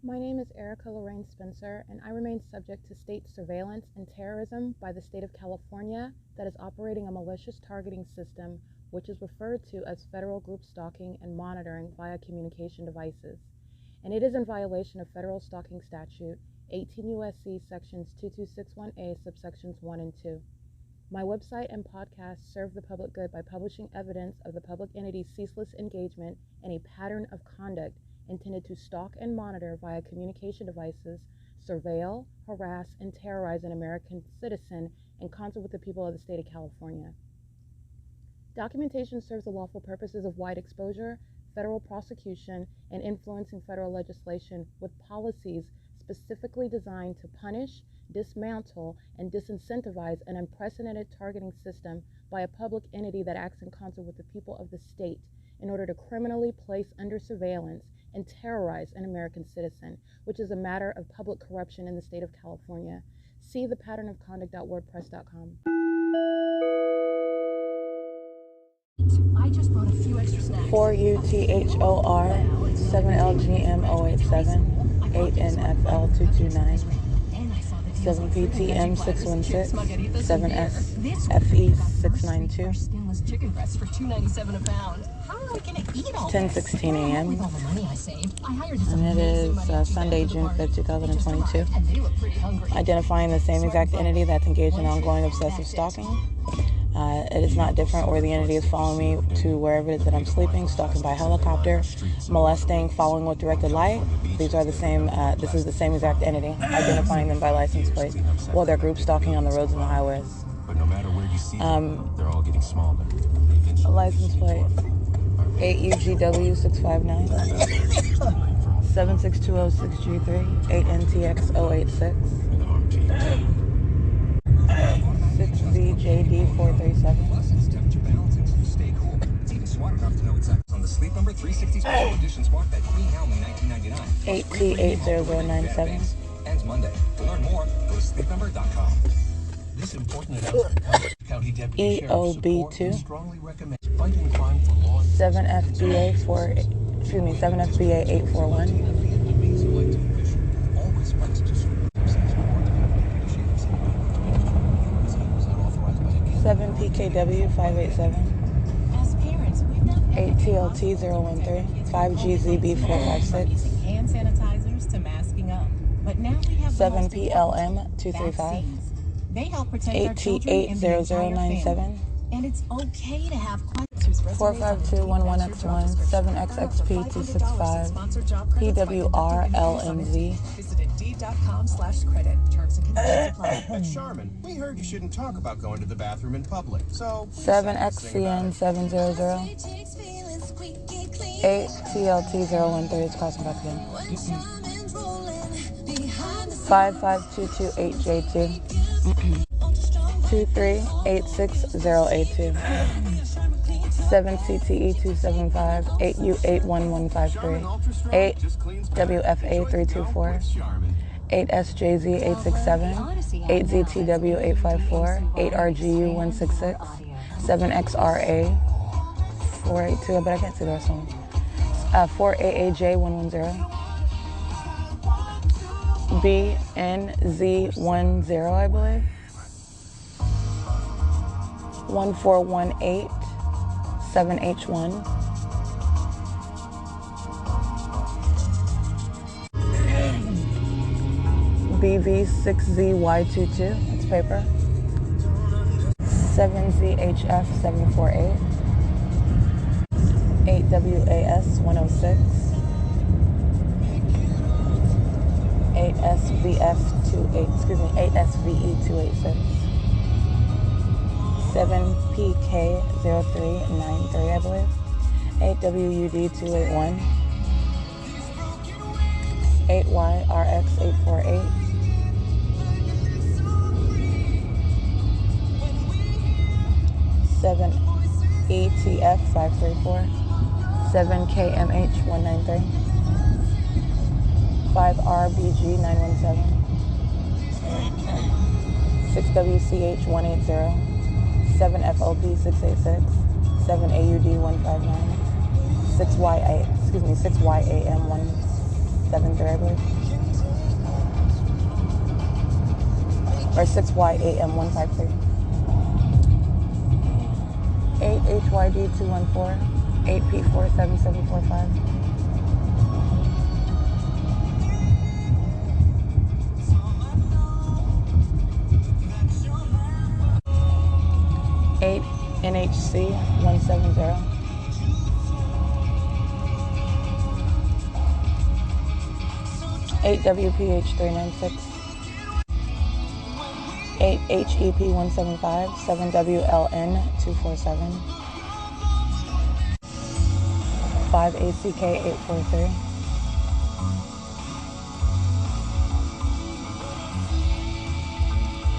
My name is Erica Lorraine Spencer, and I remain subject to state surveillance and terrorism by the state of California that is operating a malicious targeting system which is referred to as federal group stalking and monitoring via communication devices. And it is in violation of federal stalking statute 18 U.S.C. sections 2261A subsections 1 and 2. My website and podcast serve the public good by publishing evidence of the public entity's ceaseless engagement in a pattern of conduct intended to stalk and monitor via communication devices, surveil, harass, and terrorize an American citizen in concert with the people of the state of California. Documentation serves the lawful purposes of wide exposure, federal prosecution, and influencing federal legislation with policies specifically designed to punish, dismantle, and disincentivize an unprecedented targeting system by a public entity that acts in concert with the people of the state in order to criminally place under surveillance and terrorize an American citizen, which is a matter of public corruption in the state of California. See thepatternofconduct.wordpress.com. I just brought a few extra snacks. 4UTHOR 7LGM087 8NFL229 7PTM 616 7SFE 692 Skinless chicken breasts for $2.97 a pound. How am I gonna eat all 10:16 a.m. With all the money I saved, I hired this and it is Sunday, June 5th, 2022. and they look pretty hungry. Identifying the same exact entity that's engaged in ongoing obsessive stalking. It is not different where the entity is following me to wherever it is that I'm sleeping, stalking by helicopter, molesting, following with directed light. These are the same, this is the same exact entity, identifying them by license plate, while they're group stalking on the roads and the highways. But no matter where you see them, they're all getting smaller. License plate, 8UGW659, 76206G3, 8NTX086. 6VJD437. Temperature balancing, so you stay cool. It's even smart enough to know exactly on the Sleep Number 360 Special Edition Smart Bed Queen Helmet $19.99. 8T80097. Ends Monday. To learn more, go to sleepnumber.com. This important announcement, County Deputy Sheriff EOB2 strongly recommends fighting crime for law 7FBA 841. Always fights to 7PKW 587. As parents, we've done 8TLT 013. 5GZB 456. hand sanitizers to masking up. But now we have 7PLM 235. They help protect our children and the entire family. 8T80097. And it's okay to have questions. 45211X1 7XXP265 PWRLNZ. Visit Indeed.com/credit. Terms and conditions apply. But Charmin, we heard you shouldn't talk about going to the bathroom in public, so 7XCN 700 8TLT013 is crossing back again. 55228J2 2386082 7CTE275 8U81153 8WFA324 8SJZ867 8ZTW854 8RGU166 7XRA 482, but I can't see the rest of them. 4AAJ110 BNZ10, I believe. 1418 7H1 BV6ZY22, that's paper. 7ZHF 748 8WAS 106 8SVE 286 7PK0393, I believe. 8WUD281 8YRX848 7ETF534 7KMH193 5RBG917 6WCH180 7FOP686 7AUD159 6YAM1 73, I believe. Or 6YAM153. 8HYD214. 8P47745. Eight NHC 170. 8 WPH 396. 8 HEP 175. 7 WLN 247. 5 ACK 843.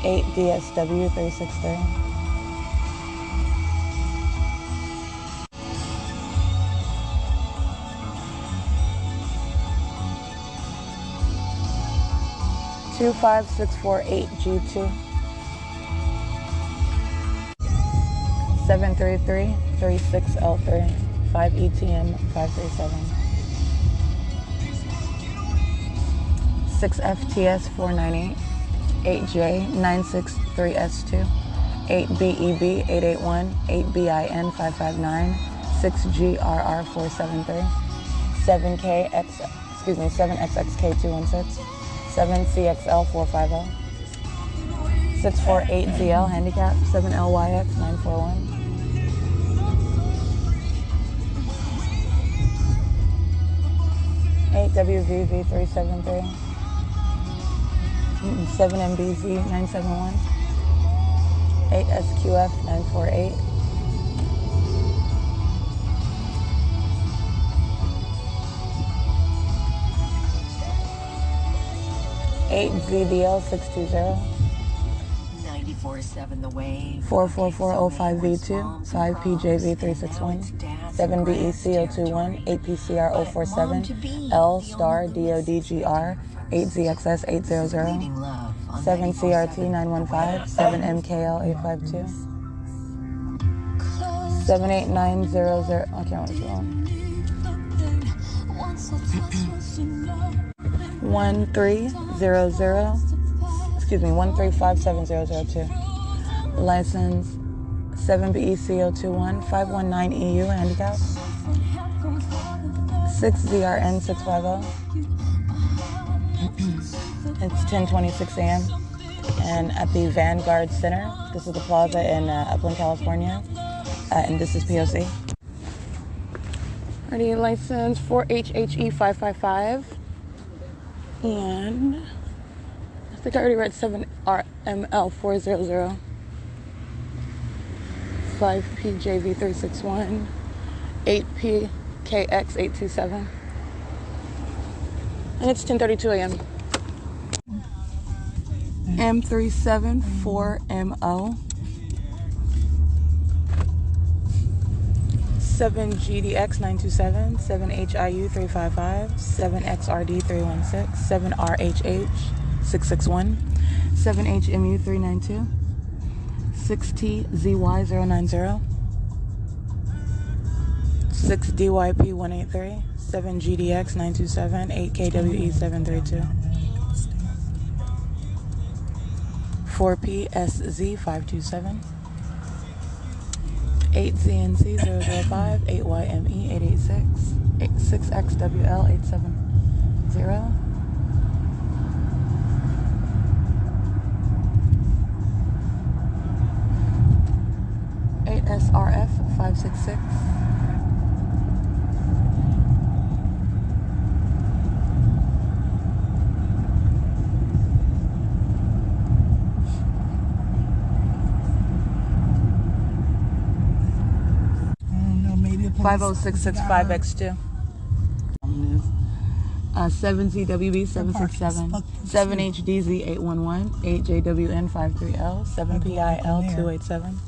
8 DSW 363. 25648 G2. 733 36L3. 5 ETM 537. 6 FTS 498. 8J 963S2. 8 BEB 881. 8 BIN 559. 6 GRR 473. 7 XXK 216. 7 CXL 450. 648 ZL handicap. 7 LYX 941. 8 WVV 373. 7 MBZ 971. 8 SQF 948. 8 VDL 620. 94.7 The Wave. 44405 V2. 5 PJV 361. 7 BEC 021. 8 PCR 047. L star DODGR 8 ZXS 800. 7 CRT 915. 7 MKL 852. 78900. I can't wait too long. 1357002. License 7BEC021 519 EU handicap. 6 ZRN 650. It's 10:26 a.m. and at the Vanguard Center. This is the plaza in Upland, California, and this is P.O.C. Ready, license 4HHE 555. And I think I already read 7RML 400. 5PJV 361. 8PKX 827. And it's 10:32 a.m. M374MO. 7 GDX 927, 7 HIU 355, 7 XRD 316, 7 RHH 661, 7 HMU 392, 6 TZY 090, 6 DYP 183, 7 GDX 927, 8 KWE 732, 4 PSZ 527, 8 ZNC 005, 8 YME 886, 6 XWL 870, 8 SRF 566, 50665X2. 7 ZWB 767, 7 HDZ 811, 8 JWN 53L, 7 PIL 287,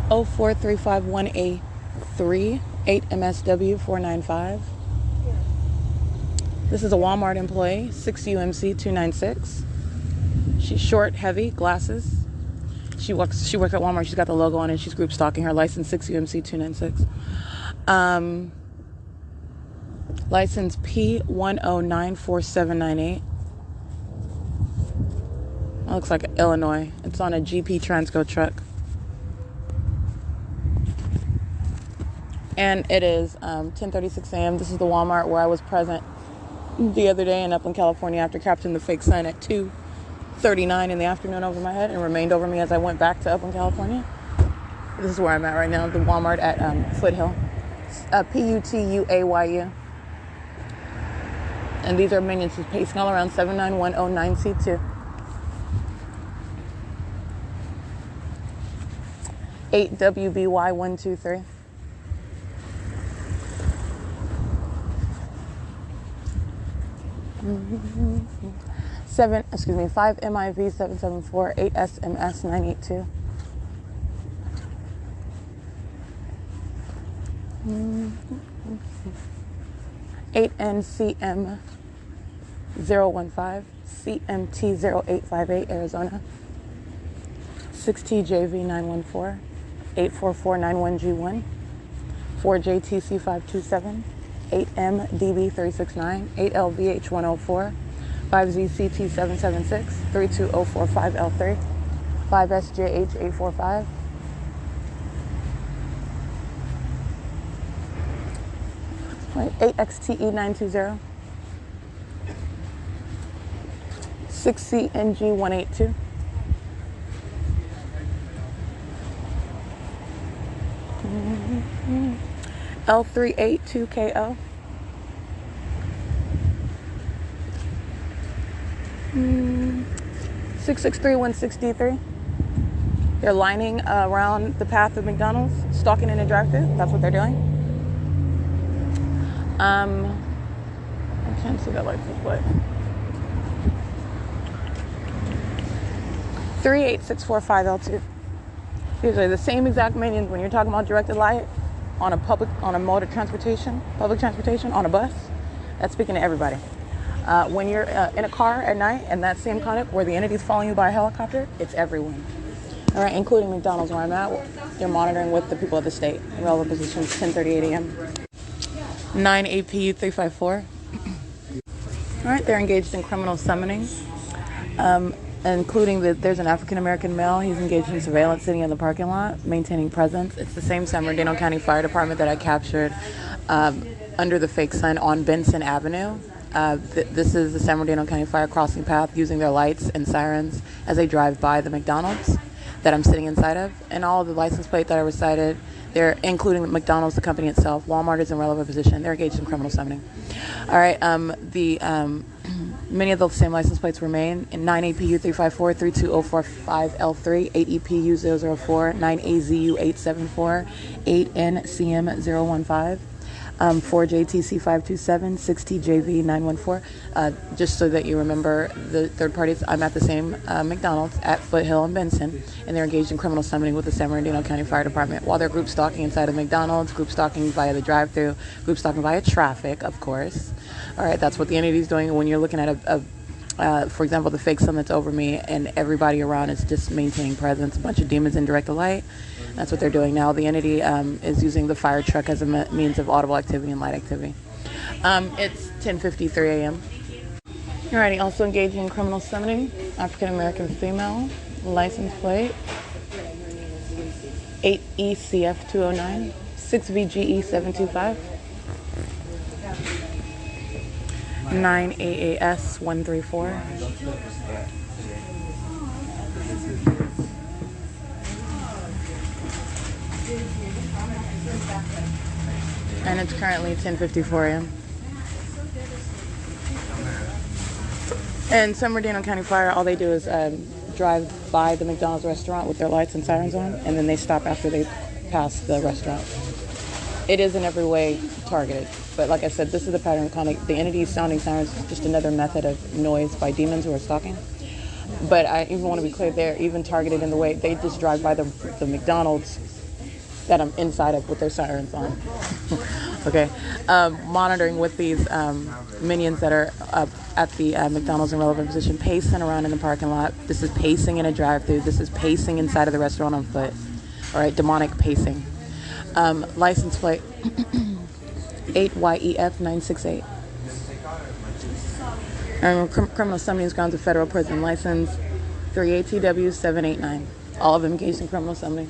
04351A3, 8 MSW 495. This is a Walmart employee, 6 UMC 296. She's short, heavy, glasses. She works at Walmart. She's got the logo on it. She's group stalking. Her license 6 UMC 296. License P1094798. That looks like Illinois. It's on a GP Transco truck. And it is 10:36 a.m. This is the Walmart where I was present the other day in Upland, California, after capturing the fake sign at 2:39 in the afternoon over my head and remained over me as I went back to Upland, California. This is where I'm at right now, the Walmart at Foothill. P-U-T-U-A-Y-U. And these are minions who's pacing all around 79109C2. 8WBY123. 5MIV774, 8SMS982. 8NCM015, CMT0858, Arizona. 6TJV914, 84491G1, 4JTC527, 8MDB369, 8LVH104, 5ZCT776, 32045L3, 5SJH845, 8XTE920, 6CNG182, L382KO, 663163. They're lining around the path of McDonald's, stalking in a drive-thru. That's what they're doing. I can't see that license plate. 38645L2. These are the same exact minions when you're talking about directed light on a mode of transportation, public transportation, on a bus. That's speaking to everybody. When you're in a car at night and that same conduct where the entity's following you by a helicopter, it's everyone. All right, including McDonald's where I'm at. They're monitoring with the people of the state. Relevant positions, 10:38 a.m. 9 APU 354. All right, they're engaged in criminal summoning, including that there's an African-American male. He's engaged in surveillance sitting in the parking lot, maintaining presence. It's the same San Bernardino County Fire Department that I captured under the fake sign on Benson Avenue. This is the San Bernardino County Fire crossing path using their lights and sirens as they drive by the McDonald's that I'm sitting inside of. And all of the license plate that I recited, they're including McDonald's, the company itself. Walmart is in relevant position. They're engaged in criminal summoning. All right. Many of those same license plates remain in 9 APU 354, 32045 L3, 8 EPU 004, 9 AZU 874, 8 NCM 015. 4JTC527, 6TJV914. Just so that you remember the third parties, I'm at the same McDonald's at Foothill and Benson, and they're engaged in criminal summoning with the San Bernardino County Fire Department while they're group stalking inside of McDonald's, group stalking via the drive-thru, group stalking via traffic, of course. All right, that's what the entity is doing when you're looking at for example, the fake sun that's over me and everybody around is just maintaining presence, a bunch of demons in direct light. That's what they're doing now. The entity is using the fire truck as a means of audible activity and light activity. It's 10:53 a.m. Alrighty, also engaging in criminal summoning, African-American female, license plate, 8ECF209, 6VGE725, 9AAS134. And it's currently 10:54 a.m. And San Bernardino County Fire, all they do is drive by the McDonald's restaurant with their lights and sirens on, and then they stop after they pass the restaurant. It is in every way targeted. But like I said, this is the pattern of conduct. The entity sounding sirens is just another method of noise by demons who are stalking. But I even want to be clear, they're even targeted in the way they just drive by the McDonald's that I'm inside of with their sirens on. Okay. Monitoring with these minions that are up at the McDonald's in relevant position, pacing around in the parking lot. This is pacing in a drive-thru. This is pacing inside of the restaurant on foot. All right, demonic pacing. License plate 8YEF 968. And criminal summoning grounds of federal prison license 38TW 789. All of them engaged in criminal summoning.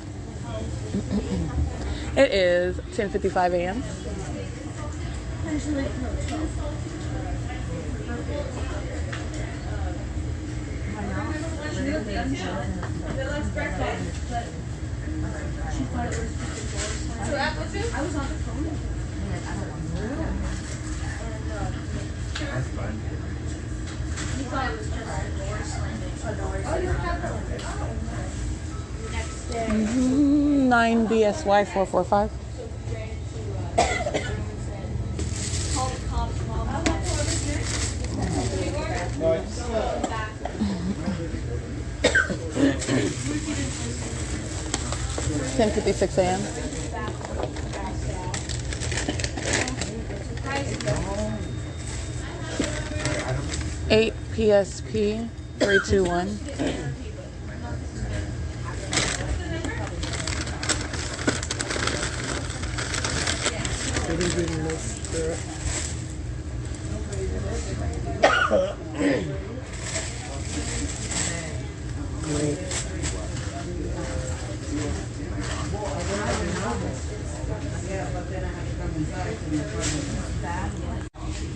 It is 10:55 a.m. Mm-hmm. 9BSY 445. $10:56 a.m. 8 PSP 321.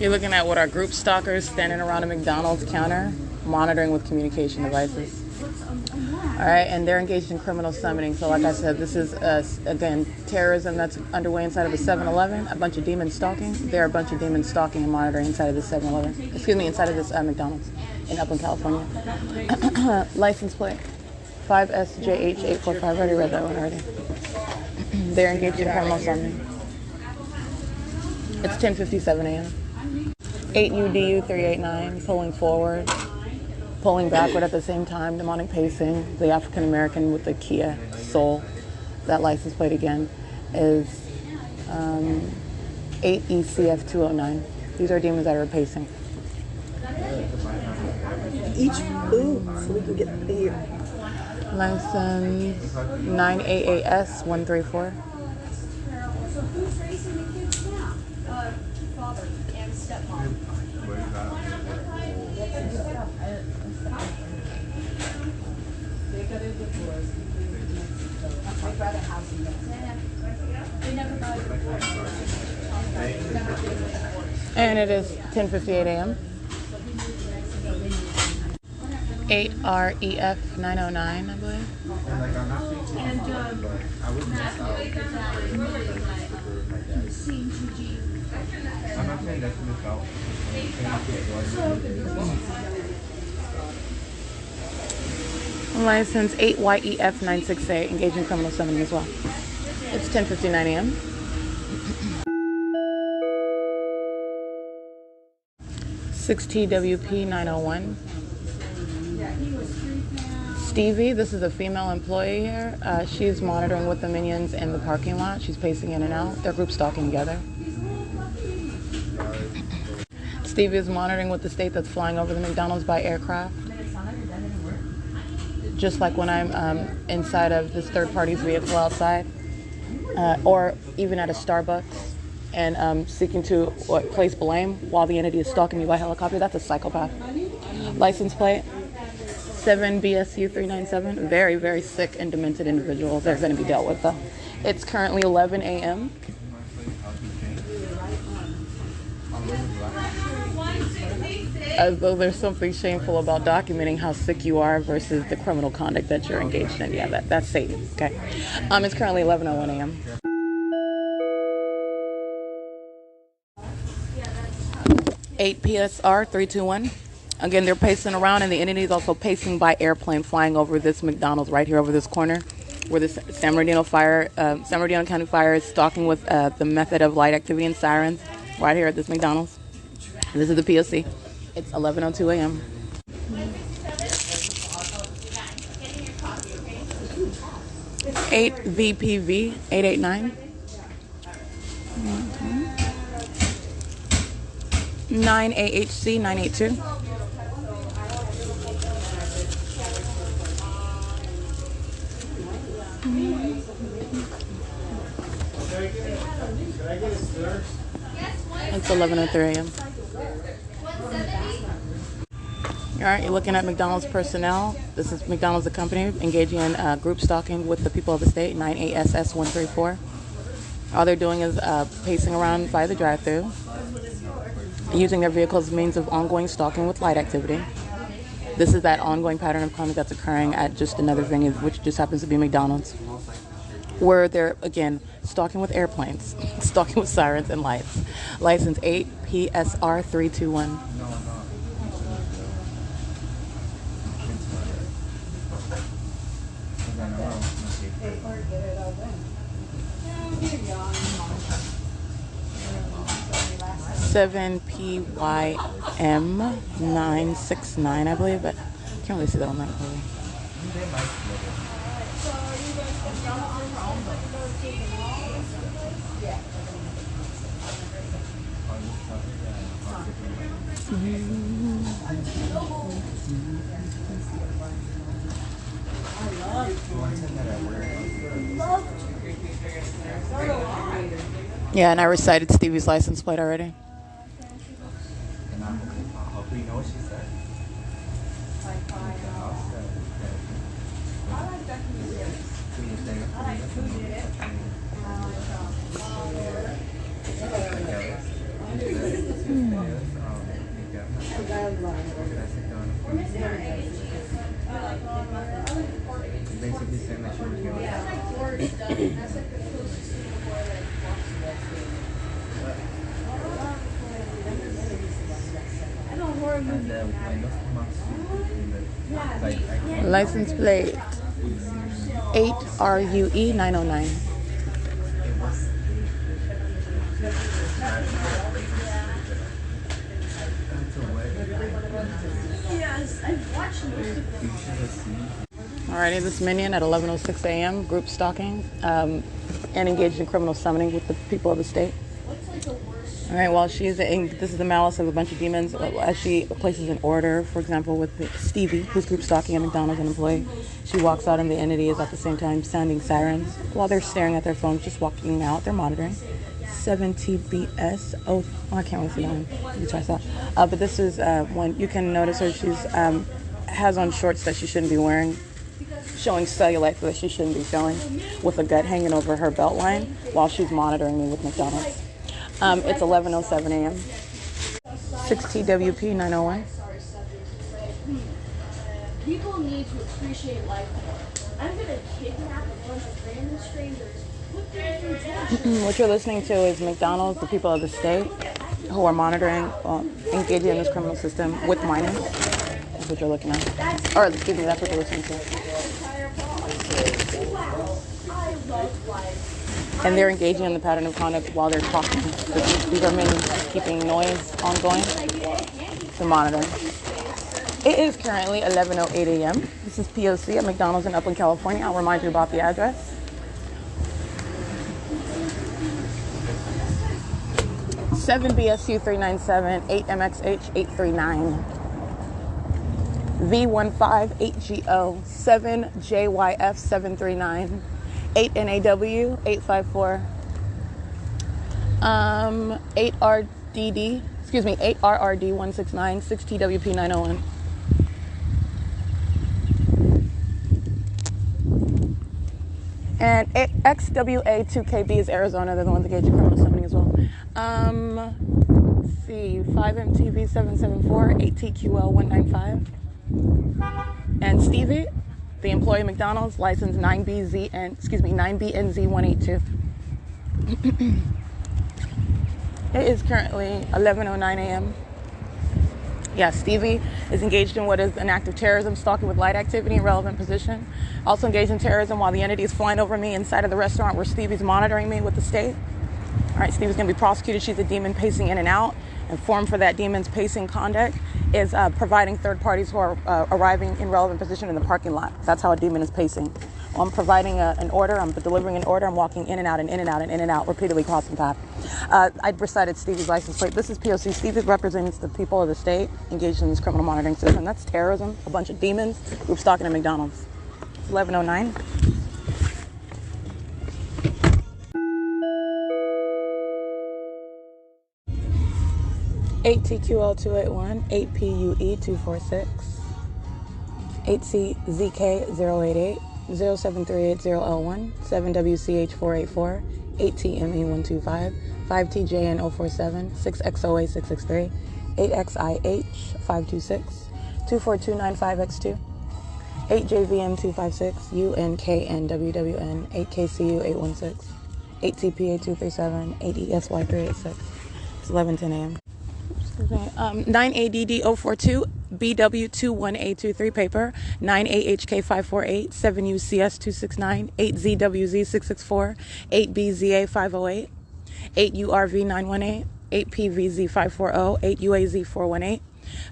You're looking at what our group stalkers standing around a McDonald's counter, monitoring with communication devices. All right, and they're engaged in criminal summoning. So like I said, this is, again, terrorism that's underway inside of a 7-Eleven, a bunch of demons stalking. There are a bunch of demons stalking and monitoring inside of this 7-Eleven. Excuse me, inside of this McDonald's in Upland, California. License plate 5SJH845. I already read that one already. They're engaged in criminal summoning. It's 10:57 a.m. 8UDU 389, pulling forward, pulling backward at the same time, demonic pacing. The African American with the Kia Soul. That license plate again is 8ECF 209. These are demons that are pacing. Each so we can get here. License 9AAS 134. So who's raising the kids now? Father and stepmom. And it is 10:58 a.m. 8REF 909, I believe. License 8YEF 968, engaged in criminal summoning as well. It's 10:59 a.m. $6TWP 901. Stevie, this is a female employee here. She's monitoring with the minions in the parking lot. She's pacing in and out. They're group stalking together. Stevie is monitoring with the state that's flying over the McDonald's by aircraft. Just like when I'm inside of this third party's vehicle outside, or even at a Starbucks, and seeking to place blame while the entity is stalking me by helicopter. That's a psychopath. License plate 7BSU 397. Very, very sick and demented individuals. They're going to be dealt with though. It's currently 11 a.m. As though there's something shameful about documenting how sick you are versus the criminal conduct that you're engaged in. Yeah, that's Satan. Okay. It's currently 11:01 a.m. 8 PSR 321. Again, they're pacing around, and the entity is also pacing by airplane, flying over this McDonald's right here over this corner, where the San Bernardino County Fire is stalking with the method of light activity and sirens right here at this McDonald's. This is the P.O.C. It's 11:02 a.m. 8 VPV 889. 9 AHC 982. It's 11:03 a.m. All right, you're looking at McDonald's personnel. This is McDonald's, the company, engaging in group stalking with the people of the state, 9ASS134. All they're doing is pacing around by the drive-thru, using their vehicles as means of ongoing stalking with light activity. This is that ongoing pattern of conduct that's occurring at just another venue, which just happens to be McDonald's, where they're, again, stalking with airplanes, stalking with sirens and lights. License 8PSR321. Seven PYM969, I believe, but I can't really see that on that clearly. Yeah, and I recited Stevie's license plate already. License plate 8RUE909. Alrighty, this minion at 11:06 a.m. group stalking and engaged in criminal summoning with the people of the state. All right, well, this is the malice of a bunch of demons. As she places an order, for example, with Stevie, who's group stalking a McDonald's, an employee, she walks out and the entity is at the same time sounding sirens while they're staring at their phones, just walking out. They're monitoring. 7TBS. Oh, I can't really see that one. You try that. But this is one. You can notice her. She's has on shorts that she shouldn't be wearing, showing cellulite that she shouldn't be showing, with a gut hanging over her belt line while she's monitoring me with McDonald's. It's 11:07 a.m. 6TWP 901. People need to appreciate life more. I'm gonna kidnap a bunch of random strangers. What you're listening to is McDonald's, the people of the state, who are monitoring, engaging in this criminal system with minors. That's what you're looking at. Or, excuse me, that's what you're listening to. And they're engaging in the pattern of conduct while they're talking. These are men keeping noise ongoing to monitor. It is currently 11:08 a.m. This is P.O.C. at McDonald's in Upland, California. I'll remind you about the address. Seven BSU 397, 8MXH 839, V15 8GO 7JYF 739, 8NAW 854, 8RRD 169, 6TWP 901. And XWA2KB is Arizona. They're the ones that gauge criminal summoning as well. Let's see, 5MTV 774, 8TQL 195. And Stevie, the employee of McDonald's, license 9BNZ 182. It is currently 11:09 a.m. Yeah, Stevie is engaged in what is an act of terrorism, stalking with light activity in relevant position. Also engaged in terrorism while the entity is flying over me inside of the restaurant where Stevie's monitoring me with the state. All right, Stevie's going to be prosecuted. She's a demon pacing in and out. And form for that demon's pacing conduct is providing third parties who are arriving in relevant position in the parking lot. That's how a demon is pacing. Well, I'm providing an order. I'm delivering an order. I'm walking in and out and in and out and in and out, repeatedly crossing path. I recited Stevie's license plate. This is P.O.C. Stevie represents the people of the state engaged in this criminal monitoring system. That's terrorism, a bunch of demons, group stalking at McDonald's. 11:09. 8TQL281, 8PUE246, 8CZK088, 07380L1, 7WCH484, 8TME125, 5TJN047, 6XOA663, 8XIH526, 24295X2, 8JVM256, UNKNWWN, 8KCU816, 8TPA237, 8ESY386. It's 11:10 a.m. 9ADD042, BW21A23 paper, 9AHK548, 7UCS269, 8ZWZ664, 8BZA508, 8URV918, 8PVZ540, 8UAZ418.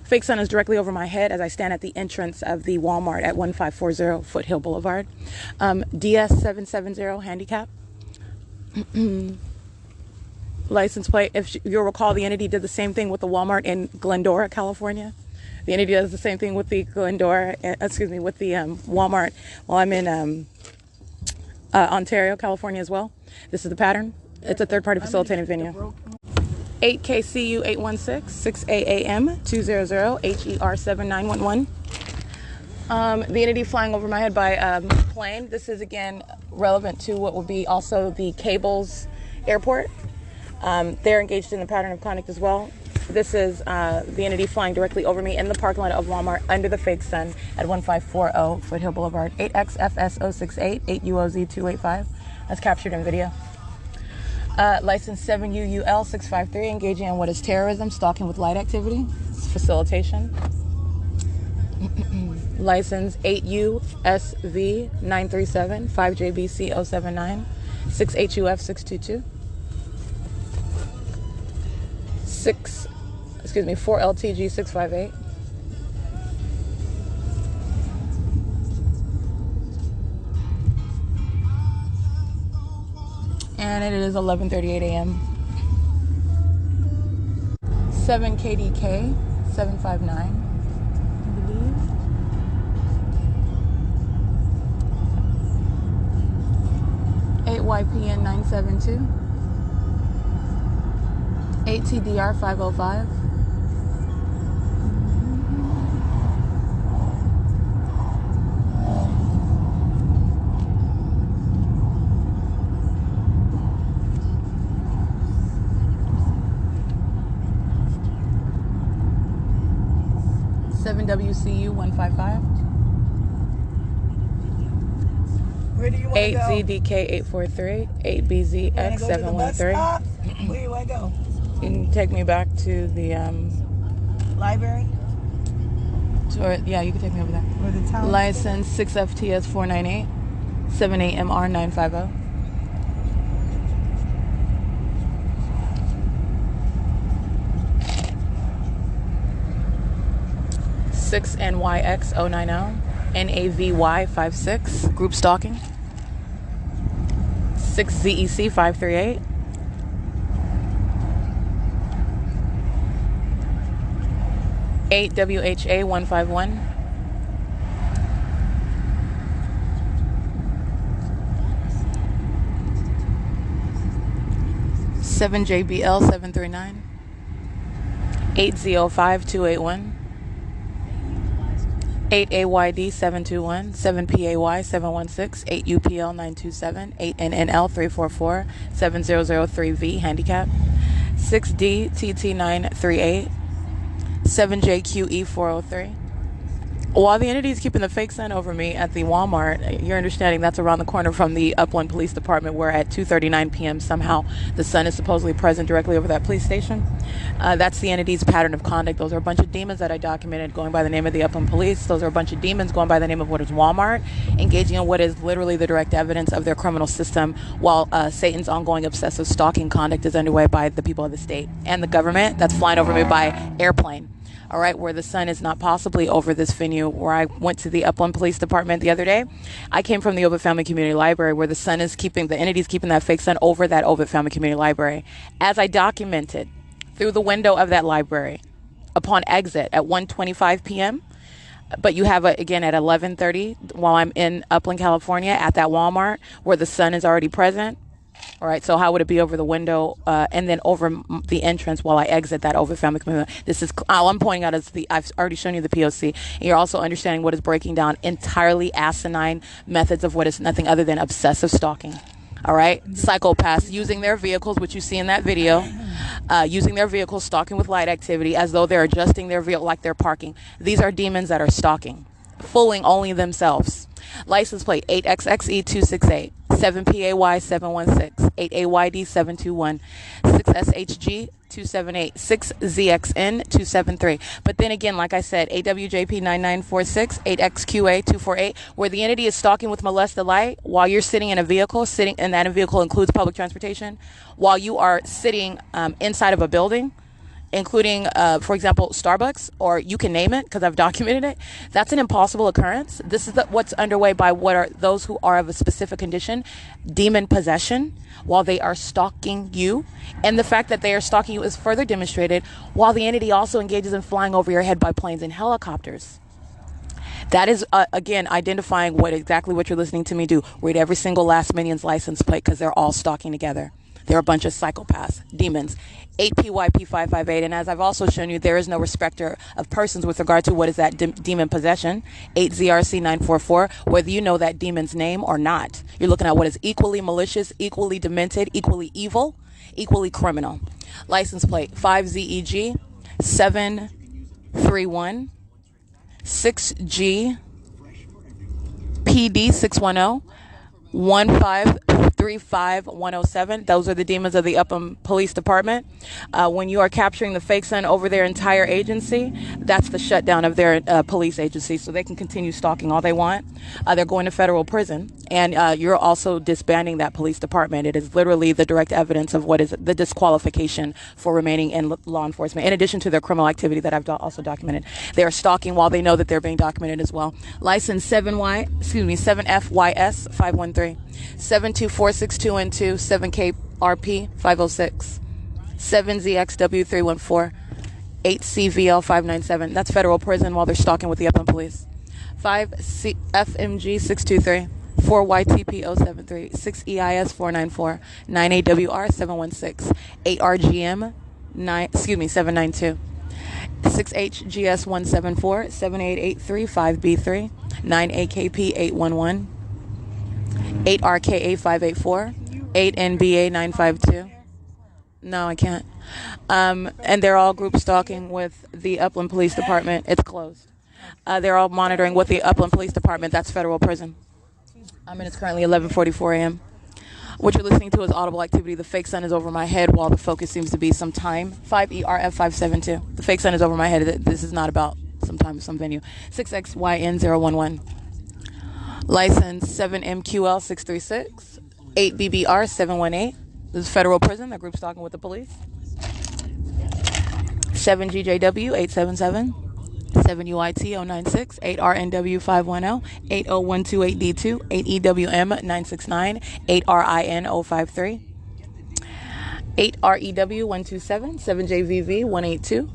Fake sun is directly over my head as I stand at the entrance of the Walmart at 1540 Foothill Boulevard. DS770 handicap. License plate. If you'll recall, the entity did the same thing with the Walmart in Glendora, California. The entity does the same thing with the Walmart while I'm in Ontario, California as well. This is the pattern. It's a third-party facilitating venue. 8KCU816, 6AAM200, HER7911. The entity flying over my head by plane. This is, again, relevant to what will be also the Cables Airport. They're engaged in the pattern of conduct as well. This is the entity flying directly over me in the parking lot of Walmart under the fake sun at 1540 Foothill Boulevard. 8XFS068, 8UOZ285. That's captured in video. License 7UUL653, engaging in what is terrorism, stalking with light activity, facilitation. License 8USV937, 5JBC079, 6HUF622. 4LTG658. And it is 11:38 a.m. 7KDK 759, I believe. YPN 972, 8TDR 505, 7WCU 155. Where do you want to go? 8ZDK843, 8BZX713. Where do you want to go? You can take me back to the Library? yeah, you can take me over there. Or the town? License 6FTS498, 78MR950. Six NYX090, NAVY56, group stalking. 6 ZEC 538. 8 WHA 151. 7 JBL 739. 8 ZO5 281. 8 AYD 721, 7 PAY 716, 8 UPL 927, 8 NNL 344, 7003V handicap, 6D TT 938, 7 JQE 403. While the entity is keeping the fake sun over me at the Walmart, you're understanding that's around the corner from the Upland Police Department, where at 2:39 p.m. somehow the sun is supposedly present directly over that police station. That's the entity's pattern of conduct. Those are a bunch of demons that I documented going by the name of the Upland Police. Those are a bunch of demons going by the name of what is Walmart, engaging in what is literally the direct evidence of their criminal system, while Satan's ongoing obsessive stalking conduct is underway by the people of the state and the government that's flying over me by airplane. All right, where the sun is not possibly over this venue. Where I went to the Upland Police Department the other day, I came from the Ovid Family Community Library, where the sun is keeping, the entity's keeping that fake sun over that Ovid Family Community Library. As I documented through the window of that library upon exit at 1:25 p.m., but you have, again, at 11:30, while I'm in Upland, California, at that Walmart, where the sun is already present, All right, so how would it be over the window and then over the entrance while I exit that over family commitment? This is all I'm pointing out is I've already shown you the P.O.C. And you're also understanding what is breaking down entirely asinine methods of what is nothing other than obsessive stalking. All right, psychopaths using their vehicles, which you see in that video, using their vehicles, stalking with light activity as though they're adjusting their vehicle like they're parking. These are demons that are stalking, fooling only themselves. License plate 8XXE268, 7PAY716, 8AYD721, 6SHG 278, 6ZXN 273. But then again, like I said, AWJP 9946, 8XQA 248, where the entity is stalking with molested light while you're sitting in a vehicle, and that vehicle includes public transportation, while you are sitting inside of a building, including, for example, Starbucks, or you can name it because I've documented it. That's an impossible occurrence. This is what's underway by what are those who are of a specific condition, demon possession, while they are stalking you. And the fact that they are stalking you is further demonstrated while the entity also engages in flying over your head by planes and helicopters. That is, again, identifying exactly what you're listening to me do. Read every single last minion's license plate because they're all stalking together. They're a bunch of psychopaths, demons. 8PYP558, and as I've also shown you, there is no respecter of persons with regard to what is that demon possession. 8ZRC944, whether you know that demon's name or not. You're looking at what is equally malicious, equally demented, equally evil, equally criminal. License plate 5ZEG 731 6G PD 610 1535107. Those are the demons of the Upham Police Department. When you are capturing the fake son over their entire agency, that's the shutdown of their police agency, so they can continue stalking all they want. They're going to federal prison, and you're also disbanding that police department. It is literally the direct evidence of what is the disqualification for remaining in law enforcement, in addition to their criminal activity that I've also documented. They are stalking while they know that they're being documented as well. License 7FYS 513. 7246212, 7KRP 506, 7ZXW 314, 8CVL 597. That's federal prison while they're stalking with the Upham police. 5FMG 623, 4YTP 073, 6EIS 494, 9AWR 716, 8RGM 792. 6HGS 174, 7883 5B3, 9AKP 811, 8RKA 584, 8NBA 952. No, I can't. And they're all group stalking with the Upland Police Department. It's closed. They're all monitoring with the Upland Police Department. That's federal prison. And it's currently 11:44 a.m. What you're listening to is audible activity. The fake sun is over my head while the focus seems to be some time. 5ERF 572. The fake sun is over my head. This is not about some time, some venue. 6XYN 011. License 7MQL 636, 8BBR 718. This is federal prison. They're group stalking with the police. 7GJW 877, 7UIT 096, 8RNW 510, 80128D2, 8EWM 969, 8RIN 053, 8REW 127, 7JVV 182,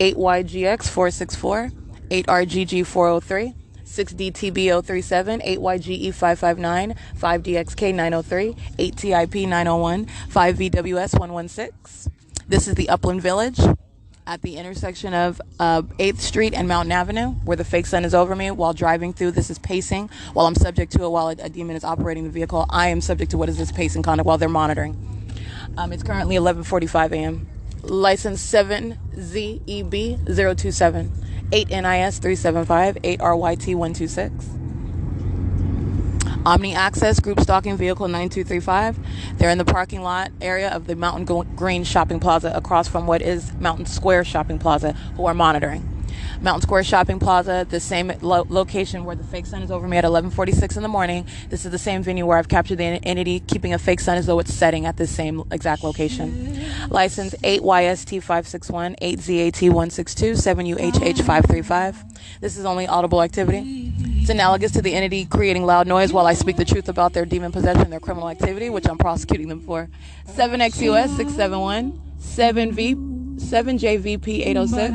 8YGX 464, 8RGG 403. 6DTB 037, 8YGE 559, 5DXK 903, 8TIP 901, 5VWS 116. This is the Upland Village at the intersection of 8th Street and Mountain Avenue, where the fake sun is over me while driving through. This is pacing while I'm subject to it while a demon is operating the vehicle. I am subject to what is this pacing conduct while they're monitoring. It's currently 11:45 a.m. License 7ZEB 027. 8NIS 375, 8RYT 126. Omni Access Group Stalking Vehicle 9235. They're in the parking lot area of the Mountain Green Shopping Plaza across from what is Mountain Square Shopping Plaza, who are monitoring. Mountain Square Shopping Plaza, the same location where the fake sun is over me at 11:46 in the morning. This is the same venue where I've captured the entity keeping a fake sun as though it's setting at the same exact location. License 8YST 561, 8ZAT 162, 7UHH 535. This is only audible activity. It's analogous to the entity creating loud noise while I speak the truth about their demon possession and their criminal activity, which I'm prosecuting them for. 7XUS 671, 7JVP 806.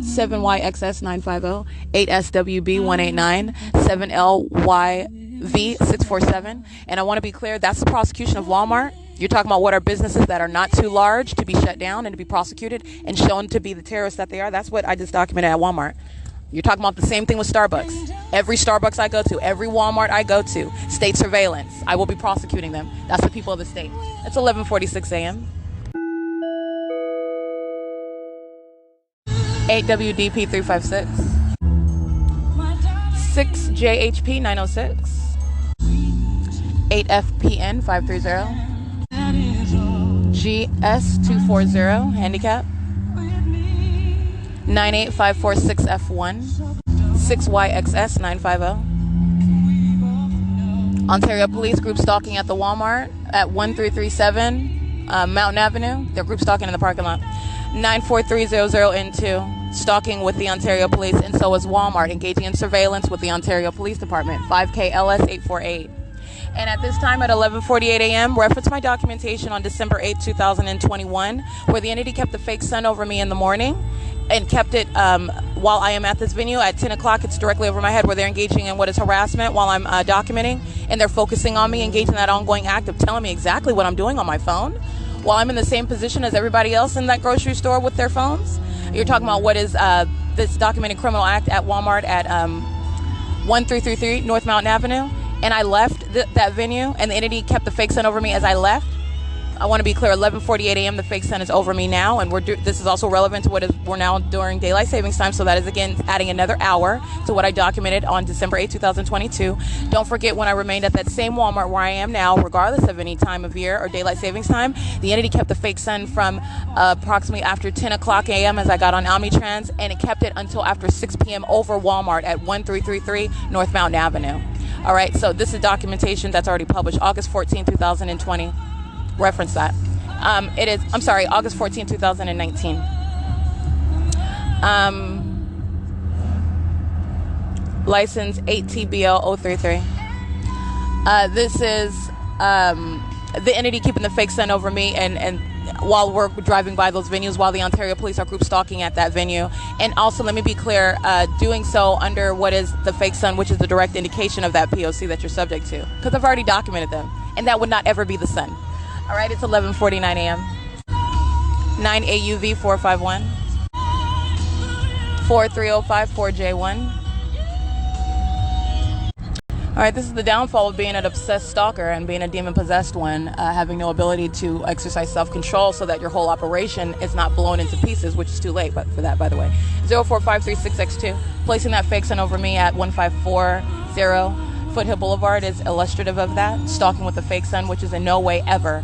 7YXS 950, 8SWB 189, 7LYV 647. And I want to be clear, that's the prosecution of Walmart. You're talking about what are businesses that are not too large to be shut down and to be prosecuted and shown to be the terrorists that they are. That's what I just documented at Walmart. You're talking about the same thing with Starbucks. Every Starbucks I go to, every Walmart I go to, state surveillance. I will be prosecuting them. That's the people of the state. It's 11:46 a.m. 8 WDP 356. 6 JHP 906. 8 FPN 530. GS 240 handicap. 98546 F1. 6YXS 950. Ontario Police group stalking at the Walmart at 1337 Mountain Avenue. They're group stalking in the parking lot. 94300 into stalking with the Ontario Police, and so is Walmart engaging in surveillance with the Ontario Police Department. 5KLS 848. And at this time at 11:48 a.m., reference my documentation on December 8, 2021, where the entity kept the fake sun over me in the morning and kept it while I am at this venue. At 10 o'clock, it's directly over my head where they're engaging in what is harassment while I'm documenting, and they're focusing on me, engaging in that ongoing act of telling me exactly what I'm doing on my phone while I'm in the same position as everybody else in that grocery store with their phones. You're talking about what is this documented criminal act at Walmart at 1333 North Mountain Avenue. And I left that venue, and the entity kept the fake sun over me as I left. I want to be clear, 11:48 a.m. the fake sun is over me now, and this is also relevant to we're now during daylight savings time, so that is again adding another hour to what I documented on December 8, 2022. Don't forget, when I remained at that same Walmart where I am now, regardless of any time of year or daylight savings time, the entity kept the fake sun from approximately after 10 o'clock a.m. as I got on Omnitrans, and it kept it until after 6 p.m. over Walmart at 1333 North Mountain Avenue. All right, so this is documentation that's already published, August 14, 2020. Reference that. August 14, 2019. License 8TBL033. This is the entity keeping the fake sun over me and while we're driving by those venues, while the Ontario Police are group stalking at that venue. And also, let me be clear, doing so under what is the fake sun, which is the direct indication of that P.O.C. that you're subject to. Because I've already documented them. And that would not ever be the sun. All right, it's 11:49 a.m. 9 AUV 451. 4305 4J1. All right, this is the downfall of being an obsessed stalker and being a demon-possessed one, having no ability to exercise self-control so that your whole operation is not blown into pieces, which is too late but for that, by the way. 04536X2, placing that fake sun over me at 1540 Foothill Boulevard is illustrative of that. Stalking with the fake sun, which is in no way ever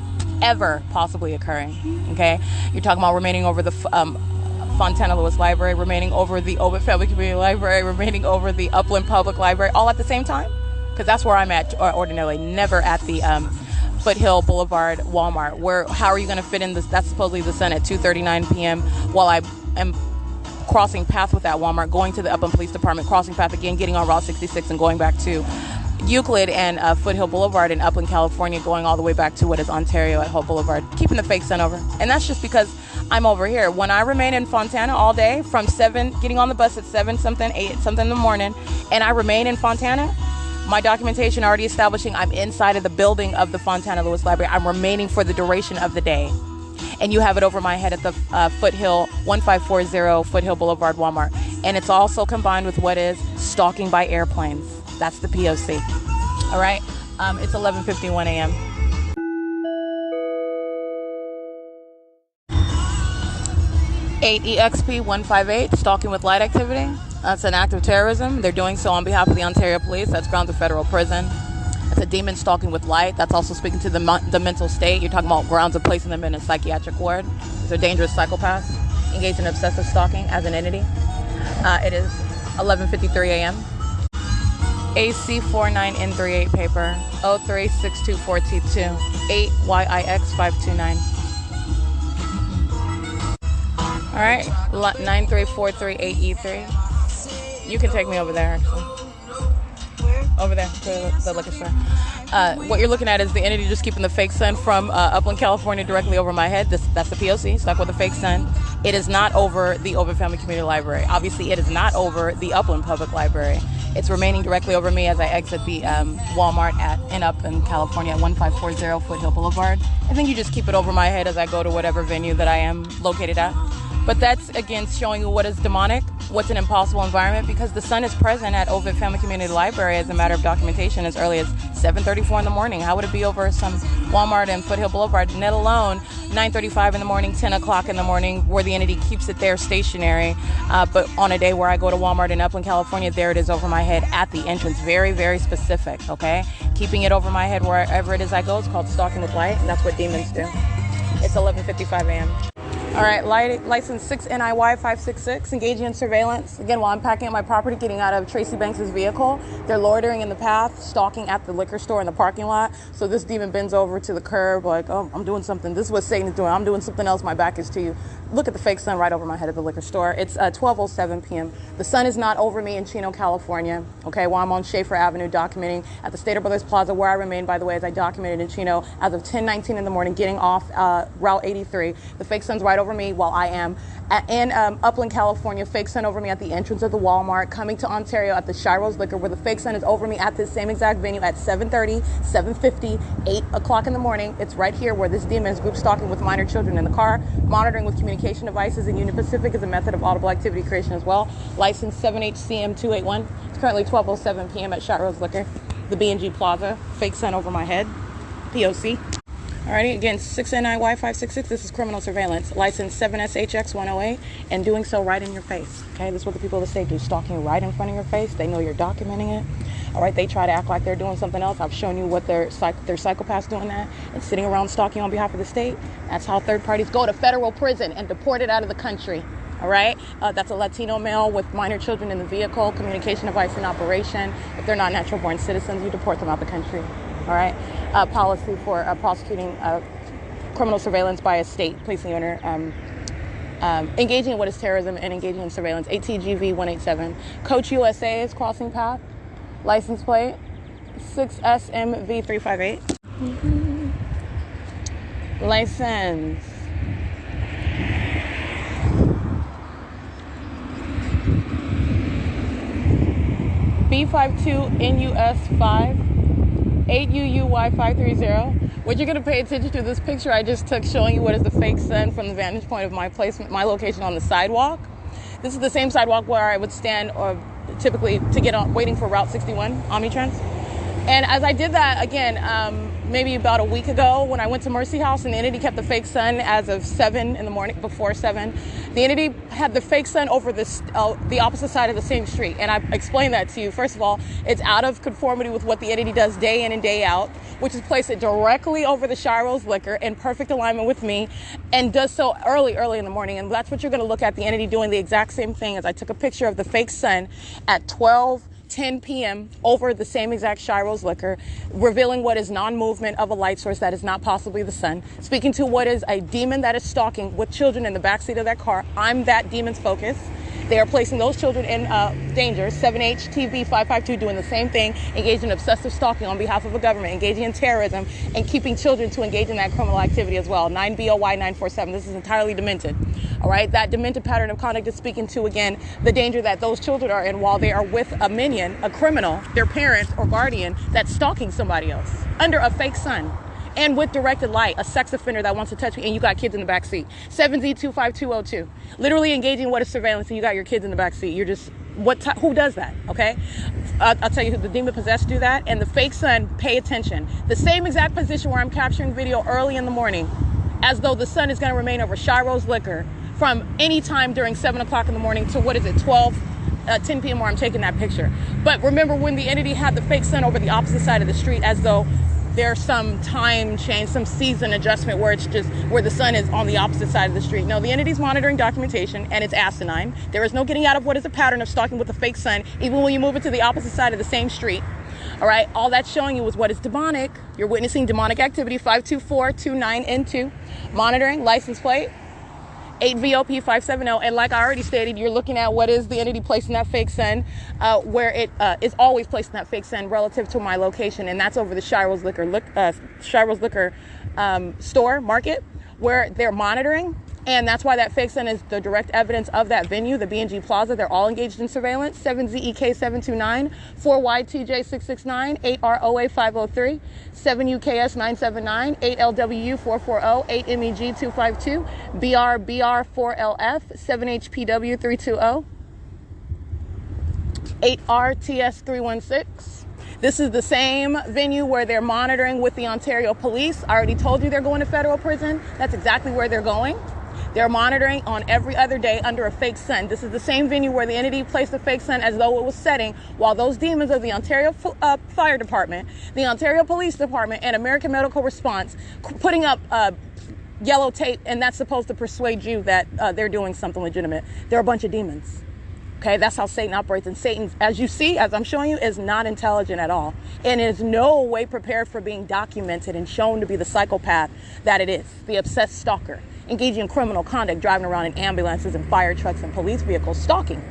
possibly occurring, okay? You're talking about remaining over the Fontana Lewis Library, remaining over the Obit Family Community Library, remaining over the Upland Public Library, all at the same time? Because that's where I'm at ordinarily, never at the Foothill Boulevard Walmart. How are you going to fit in this? That's supposedly the sun at 2:39 p.m. while I am crossing path with that Walmart, going to the Upland Police Department, crossing path again, getting on Route 66 and going back to Euclid and Foothill Boulevard in Upland, California, going all the way back to what is Ontario at Hope Boulevard, keeping the fake sun over. And that's just because I'm over here. When I remain in Fontana all day from 7, getting on the bus at 7 something, 8 something in the morning, and I remain in Fontana, my documentation already establishing I'm inside of the building of the Fontana Lewis Library. I'm remaining for the duration of the day. And you have it over my head at the Foothill, 1540 Foothill Boulevard Walmart. And it's also combined with what is stalking by airplanes. That's the P.O.C. All right? It's 11:51 a.m. EXP 158, stalking with light activity. That's an act of terrorism. They're doing so on behalf of the Ontario Police. That's grounds of federal prison. It's a demon stalking with light. That's also speaking to the mental state. You're talking about grounds of placing them in a psychiatric ward. These are dangerous psychopaths engaged in obsessive stalking as an entity. It is 11:53 a.m. AC49N38 paper 03624T2 8YIX529. All right, 93438E3. You can take me over there, actually. Where? Over there to the liquor store. What you're looking at is the entity just keeping the fake sun from Upland, California, directly over my head. That's the P.O.C. stuck with the fake sun. It is not over the Ovid Family Community Library. Obviously, it is not over the Upland Public Library. It's remaining directly over me as I exit the Walmart in Upland, California at 1540 Foothill Boulevard. I think you just keep it over my head as I go to whatever venue that I am located at. But that's, again, showing you what is demonic, what's an impossible environment, because the sun is present at Ovid Family Community Library as a matter of documentation as early as 7:34 in the morning. How would it be over some Walmart and Foothill Boulevard, let alone 9:35 in the morning, 10 o'clock in the morning, where the entity keeps it there stationary. But on a day where I go to Walmart in Upland, California, there it is over my head at the entrance. Very, very specific, okay? Keeping it over my head wherever it is I go. It's called stalking with light, and that's what demons do. It's 11:55 a.m. All right, license 6NIY 566, engaging in surveillance. Again, while I'm packing up my property, getting out of Tracy Banks' vehicle, they're loitering in the path, stalking at the liquor store in the parking lot. So this demon bends over to the curb like, oh, I'm doing something. This is what Satan is doing. I'm doing something else. My back is to you. Look at the fake sun right over my head at the liquor store. It's 12:07 p.m. The sun is not over me in Chino, California, okay, while I'm on Schaefer Avenue documenting at the Stater Brothers Plaza, where I remain, by the way, as I documented in Chino as of 10:19 in the morning, getting off Route 83. The fake sun's right over me while I am in Upland, California. Fake sun over me at the entrance of the Walmart. Coming to Ontario at the S.I.I.S liquor, where the fake sun is over me at this same exact venue at 7:30, 7:50, 8 o'clock in the morning. It's right here where this demon is group stalking with minor children in the car, monitoring with communication devices, and Union Pacific is a method of audible activity creation as well. License 7HCM281. It's currently 12:07 p.m. at S.I.I.S liquor, the B&G Plaza. Fake sun over my head. P.O.C. Alrighty, again, 6NIY 566, this is criminal surveillance. License 7SHX108, and doing so right in your face. Okay, this is what the people of the state do, stalking right in front of your face. They know you're documenting it. Alright, they try to act like they're doing something else. I've shown you what they're psychopaths doing that, and sitting around stalking on behalf of the state. That's how third parties go to federal prison and deported out of the country. All right, that's a Latino male with minor children in the vehicle, communication device in operation. If they're not natural born citizens, you deport them out the country. All right, policy for prosecuting criminal surveillance by a state, placing owner, engaging in what is terrorism and engaging in surveillance. ATGV 187. Coach U.S.A. is crossing path. License plate 6SMV358. License B52NUS5 8UUY530. What you're going to pay attention to this picture I just took showing you what is the fake sun from the vantage point of my placement, my location on the sidewalk. This is the same sidewalk where I would stand or typically to get on, waiting for Route 61 Omnitrans. And as I did that again, maybe about a week ago when I went to Mercy House and the entity kept the fake sun as of 7 in the morning, before 7, the entity had the fake sun over this, the opposite side of the same street. And I explained that to you. First of all, it's out of conformity with what the entity does day in and day out, which is place it directly over the S.I.I.S liquor in perfect alignment with me, and does so early in the morning. And that's what you're going to look at, the entity doing the exact same thing as I took a picture of the fake sun at 12:10 p.m. over the same exact S.I.I.S liquor, revealing what is non-movement of a light source that is not possibly the sun, speaking to what is a demon that is stalking with children in the backseat of that car. I'm that demon's focus. They are placing those children in danger. 7HTV552 doing the same thing, engaging in obsessive stalking on behalf of the government, engaging in terrorism, and keeping children to engage in that criminal activity as well. 9BOY947. This is entirely demented. All right, that demented pattern of conduct is speaking to, again, the danger that those children are in while they are with a minion, a criminal, their parent or guardian that's stalking somebody else under a fake sun. And with directed light, a sex offender that wants to touch me, and you got kids in the back seat. 7Z25202. Literally engaging what is surveillance, and you got your kids in the back seat. You're just, who does that, okay? I'll tell you who the demon possessed do that. And the fake sun, pay attention. The same exact position where I'm capturing video early in the morning, as though the sun is going to remain over S.I.I.S liquor from any time during 7 o'clock in the morning to, 10 p.m. where I'm taking that picture. But remember when the entity had the fake sun over the opposite side of the street, as though there's some time change, some season adjustment where it's just where the sun is on the opposite side of the street. No, the entity's monitoring documentation, and it's asinine. There is no getting out of what is a pattern of stalking with a fake sun, even when you move it to the opposite side of the same street. All right, all that's showing you is what is demonic. You're witnessing demonic activity. 52429N2. Monitoring, license plate 8VOP570, and like I already stated, you're looking at what is the entity placing that fake sun, where it is always placing that fake sun relative to my location, and that's over the S.I.I.S liquor store market, where they're monitoring And that's why that fake SIN is the direct evidence of that venue, the B&G Plaza. They're all engaged in surveillance. 7ZEK729, 4YTJ669, 8ROA503, 7UKS979, 8LW440, 8MEG252, BRBR4LF, 7HPW320, 8RTS316. This is the same venue where they're monitoring with the Ontario police. I already told you they're going to federal prison. That's exactly where they're going. They're monitoring on every other day under a fake SIN. This is the same venue where the entity placed a fake SIN as though it was setting, while those demons of the Ontario Fire Department, the Ontario Police Department, and American Medical Response putting up yellow tape, and that's supposed to persuade you that they're doing something legitimate. They're a bunch of demons. Okay, that's how Satan operates. And Satan, as you see, as I'm showing you, is not intelligent at all. And is no way prepared for being documented and shown to be the psychopath that it is, the obsessed stalker, engaging in criminal conduct, driving around in ambulances and fire trucks and police vehicles, stalking.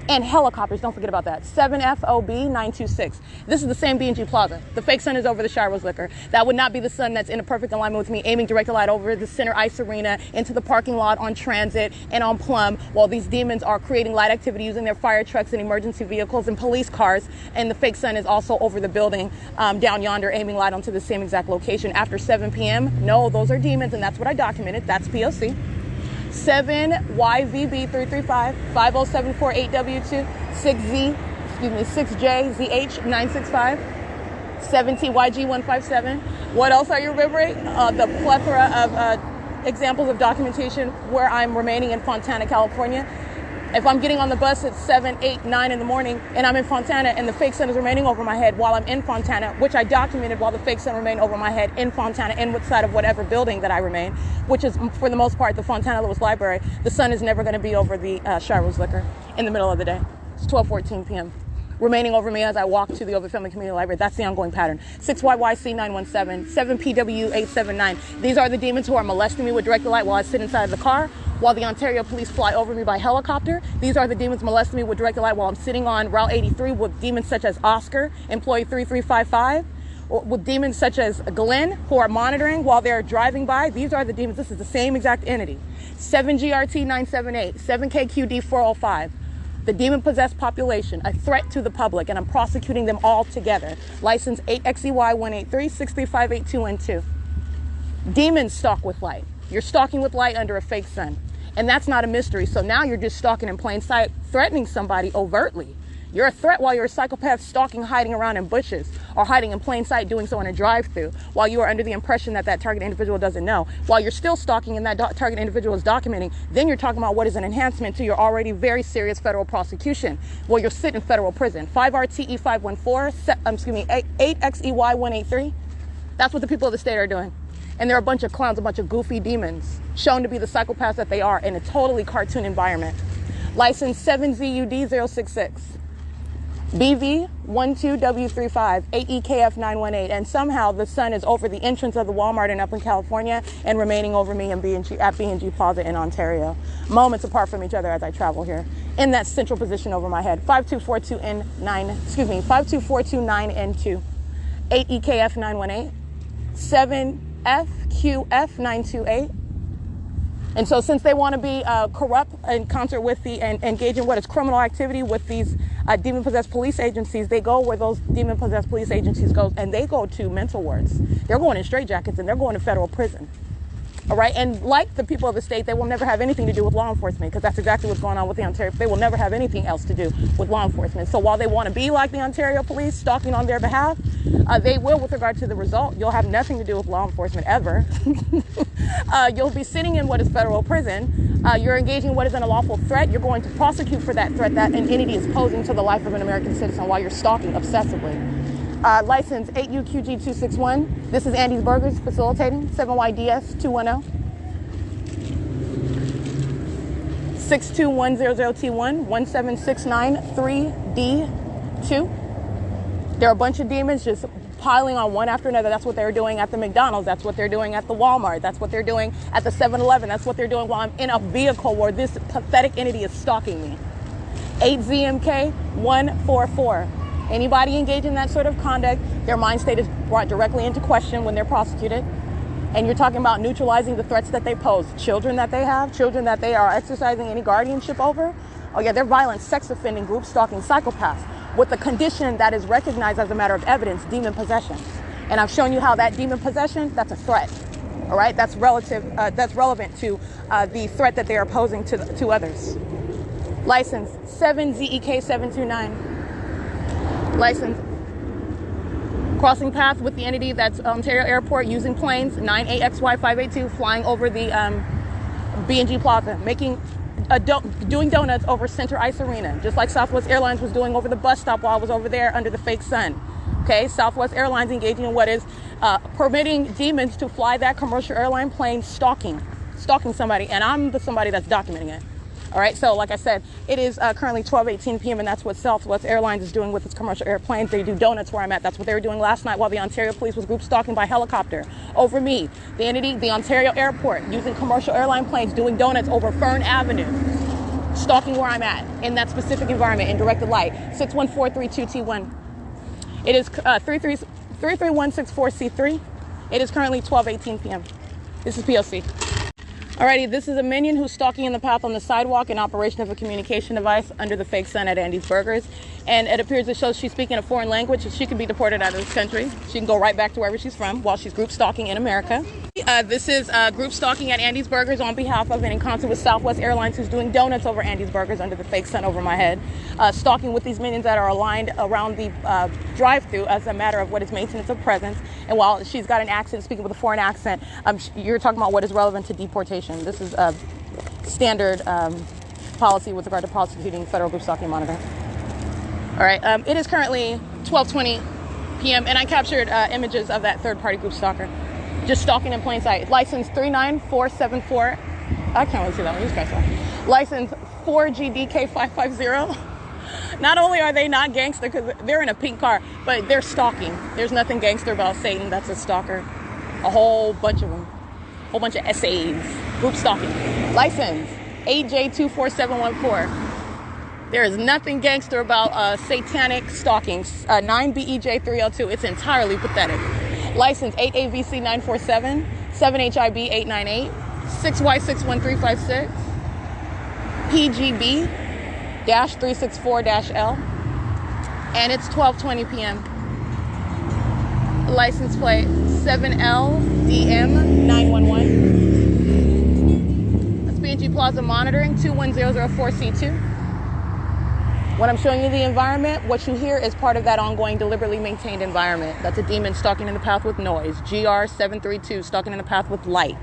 And helicopters, don't forget about that. 7FOB926. This is the same B&G Plaza. The fake SIN is over the Shire-Rose Liquor. That would not be the SIN that's in a perfect alignment with me, aiming directed light over the Center Ice Arena, into the parking lot on Transit and on Plum, while these demons are creating light activity using their fire trucks and emergency vehicles and police cars. And the fake SIN is also over the building down yonder, aiming light onto the same exact location after 7 p.m. No, those are demons, and that's what I documented. That's P.O.C. 7YVB335, 50748W2, 6JZH965, 7TYG157. What else are you remembering? The plethora of examples of documentation where I'm remaining in Fontana, California. If I'm getting on the bus at 7, 8, 9 in the morning and I'm in Fontana and the fake SIN is remaining over my head while I'm in Fontana, which I documented while the fake SIN remained over my head in Fontana, inside of whatever building that I remain, which is for the most part the Fontana Lewis Library, the sun is never going to be over the Shire-Rose Liquor in the middle of the day. It's 12:14 p.m. remaining over me as I walk to the Ovid Family Community Library. That's the ongoing pattern. 6YYC917, 7PW879. These are the demons who are molesting me with direct light while I sit inside of the car, while the Ontario police fly over me by helicopter. These are the demons molesting me with direct light while I'm sitting on Route 83 with demons such as Oscar, employee 3355, or with demons such as Glenn, who are monitoring while they're driving by. These are the demons. This is the same exact entity. 7GRT978, 7KQD405. The demon-possessed population, a threat to the public, and I'm prosecuting them all together. License 8XEY183, 6358212. Demons stalk with light. You're stalking with light under a fake SIN. And that's not a mystery. So now you're just stalking in plain sight, threatening somebody overtly. You're a threat while you're a psychopath stalking, hiding around in bushes, or hiding in plain sight, doing so in a drive-thru, while you are under the impression that that target individual doesn't know. While you're still stalking and that target individual is documenting, then you're talking about what is an enhancement to your already very serious federal prosecution. Well, you'll sit in federal prison. 5RTE514, 8XEY183. That's what the people of the state are doing. And they're a bunch of clowns, a bunch of goofy demons, shown to be the psychopaths that they are in a totally cartoon environment. License 7ZUD066. BV12W35, 8EKF918, and somehow the sun is over the entrance of the Walmart in Upland, California, and remaining over me at B&G Plaza in Ontario, moments apart from each other as I travel here, in that central position over my head. 52429N2, 8EKF918, 7FQF928. And so since they want to be corrupt in concert with and engage in what is criminal activity with these demon-possessed police agencies, they go where those demon-possessed police agencies go, and they go to mental wards. They're going in straitjackets, and they're going to federal prison. All right, and like the people of the state, they will never have anything to do with law enforcement, because that's exactly what's going on with the Ontario. They will never have anything else to do with law enforcement. So while they want to be like the Ontario police, stalking on their behalf, they will with regard to the result. You'll have nothing to do with law enforcement ever. You'll be sitting in what is federal prison. You're engaging in what is an unlawful threat. You're going to prosecute for that threat that an entity is posing to the life of an American citizen while you're stalking obsessively. License 8UQG261. This is Andy's Burgers facilitating. 7YDS210. 62100T1 17693D2. There are a bunch of demons just piling on one after another. That's what they're doing at the McDonald's. That's what they're doing at the Walmart. That's what they're doing at the 7-Eleven. That's what they're doing while I'm in a vehicle where this pathetic entity is stalking me. 8ZMK144. Anybody engaged in that sort of conduct, their mind state is brought directly into question when they're prosecuted. And you're talking about neutralizing the threats that they pose. Children that they have, children that they are exercising any guardianship over. Oh yeah, they're violent, sex offending, group stalking psychopaths with a condition that is recognized as a matter of evidence, demon possession. And I've shown you how that demon possession, that's a threat. All right, that's that's relevant to the threat that they are posing to others. License 7ZEK729. License. Crossing path with the entity that's Ontario Airport using planes 9AXY582 flying over the B&G Plaza, doing donuts over Center Ice Arena, just like Southwest Airlines was doing over the bus stop while I was over there under the fake sun. Okay, Southwest Airlines engaging in what is permitting demons to fly that commercial airline plane, stalking somebody, and I'm somebody that's documenting it. All right, so like I said, it is currently 12:18 p.m. and that's what Southwest Airlines is doing with its commercial airplanes. They do donuts where I'm at. That's what they were doing last night while the Ontario police was group stalking by helicopter over me. The entity, the Ontario Airport, using commercial airline planes, doing donuts over Fern Avenue, stalking where I'm at in that specific environment in directed light. 61432T1. It is 33164C3. It is currently 12:18 p.m. This is P.O.C. Alrighty, this is a minion who's stalking in the path on the sidewalk in operation of a communication device under the fake sun at Andy's Burgers. And it appears it shows she's speaking a foreign language, and she can be deported out of this country. She can go right back to wherever she's from while she's group stalking in America. This is group stalking at Andy's Burgers on behalf of and in concert with Southwest Airlines, who's doing donuts over Andy's Burgers under the fake sun over my head. Stalking with these minions that are aligned around the drive-through as a matter of what is maintenance of presence. And while she's got an accent, speaking with a foreign accent, you're talking about what is relevant to deportation. This is a standard policy with regard to prosecuting federal group stalking monitoring. All right, it is currently 12:20 p.m. and I captured images of that third-party group stalker just stalking in plain sight. License 39474. I can't really see that one. Use guys. License 4GDK550. Not only are they not gangster because they're in a pink car, but they're stalking. There's nothing gangster about Satan. That's a stalker. A whole bunch of them. A whole bunch of SAs. Group stalking. License AJ24714. There is nothing gangster about satanic stalking. 9BEJ302. It's entirely pathetic. License 8AVC947, 7HIB898, 6Y61356, PGB-364-L, and it's 12:20 p.m. License plate 7LDM911. That's B&G Plaza Monitoring 21004C2. When I'm showing you the environment, what you hear is part of that ongoing deliberately maintained environment. That's a demon stalking in the path with noise. GR732, stalking in the path with light.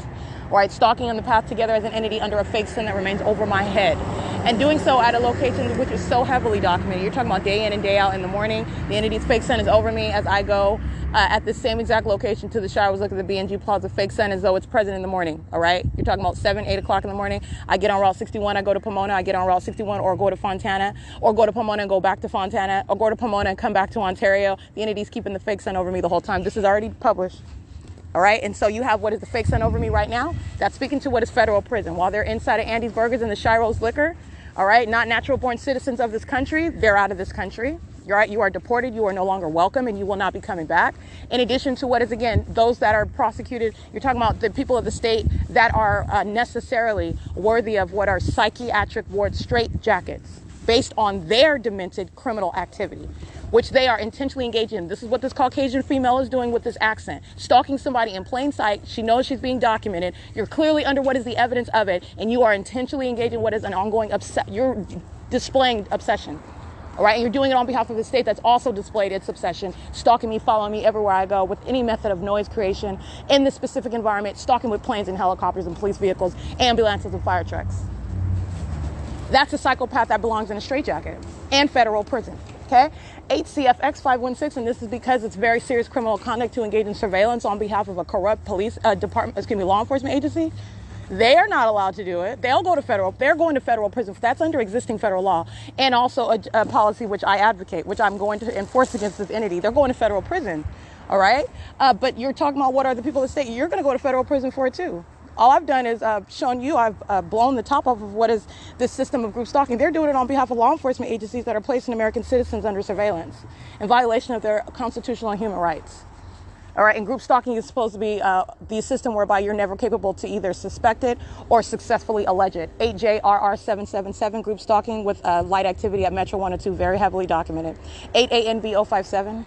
All right, stalking on the path together as an entity under a fake sun that remains over my head. And doing so at a location which is so heavily documented. You're talking about day in and day out in the morning. The entity's fake sun is over me as I go at the same exact location to the shower. I was looking at the B&G Plaza fake sun as though it's present in the morning. All right, you're talking about 7, 8 o'clock in the morning. I get on Route 61, I go to Pomona, I get on Route 61 or go to Fontana, or go to Pomona and go back to Fontana, or go to Pomona and come back to Ontario. The entity's keeping the fake sun over me the whole time. This is already published. All right, and so you have what is the fake sun over me right now. That's speaking to what is federal prison. While they're inside of Andy's Burgers and the Shiro's Liquor, all right, not natural-born citizens of this country, they're out of this country. You're right, you are deported, you are no longer welcome, and you will not be coming back. In addition to what is, again, those that are prosecuted, you're talking about the people of the state that are necessarily worthy of what are psychiatric ward straitjackets based on their demented criminal activity, which they are intentionally engaged in. This is what this Caucasian female is doing with this accent. Stalking somebody in plain sight. She knows she's being documented. You're clearly under what is the evidence of it, and you are intentionally engaged in what is an ongoing you're displaying obsession. All right, and you're doing it on behalf of the state that's also displayed its obsession, stalking me, following me everywhere I go with any method of noise creation in this specific environment, stalking with planes and helicopters and police vehicles, ambulances and fire trucks. That's a psychopath that belongs in a straitjacket and federal prison. Okay, 8CFX516, and this is because it's very serious criminal conduct to engage in surveillance on behalf of a corrupt police law enforcement agency. They are not allowed to do it. They're going to federal prison. That's under existing federal law, and also a policy which I advocate, which I'm going to enforce against this entity. They're going to federal prison. All right, but you're talking about what are the people of the state? You're going to go to federal prison for it too. All I've done is shown you, I've blown the top off of what is this system of group stalking. They're doing it on behalf of law enforcement agencies that are placing American citizens under surveillance in violation of their constitutional and human rights. All right, and group stalking is supposed to be the system whereby you're never capable to either suspect it or successfully allege it. 8JRR777, group stalking with light activity at Metro 102, very heavily documented. 8ANB057.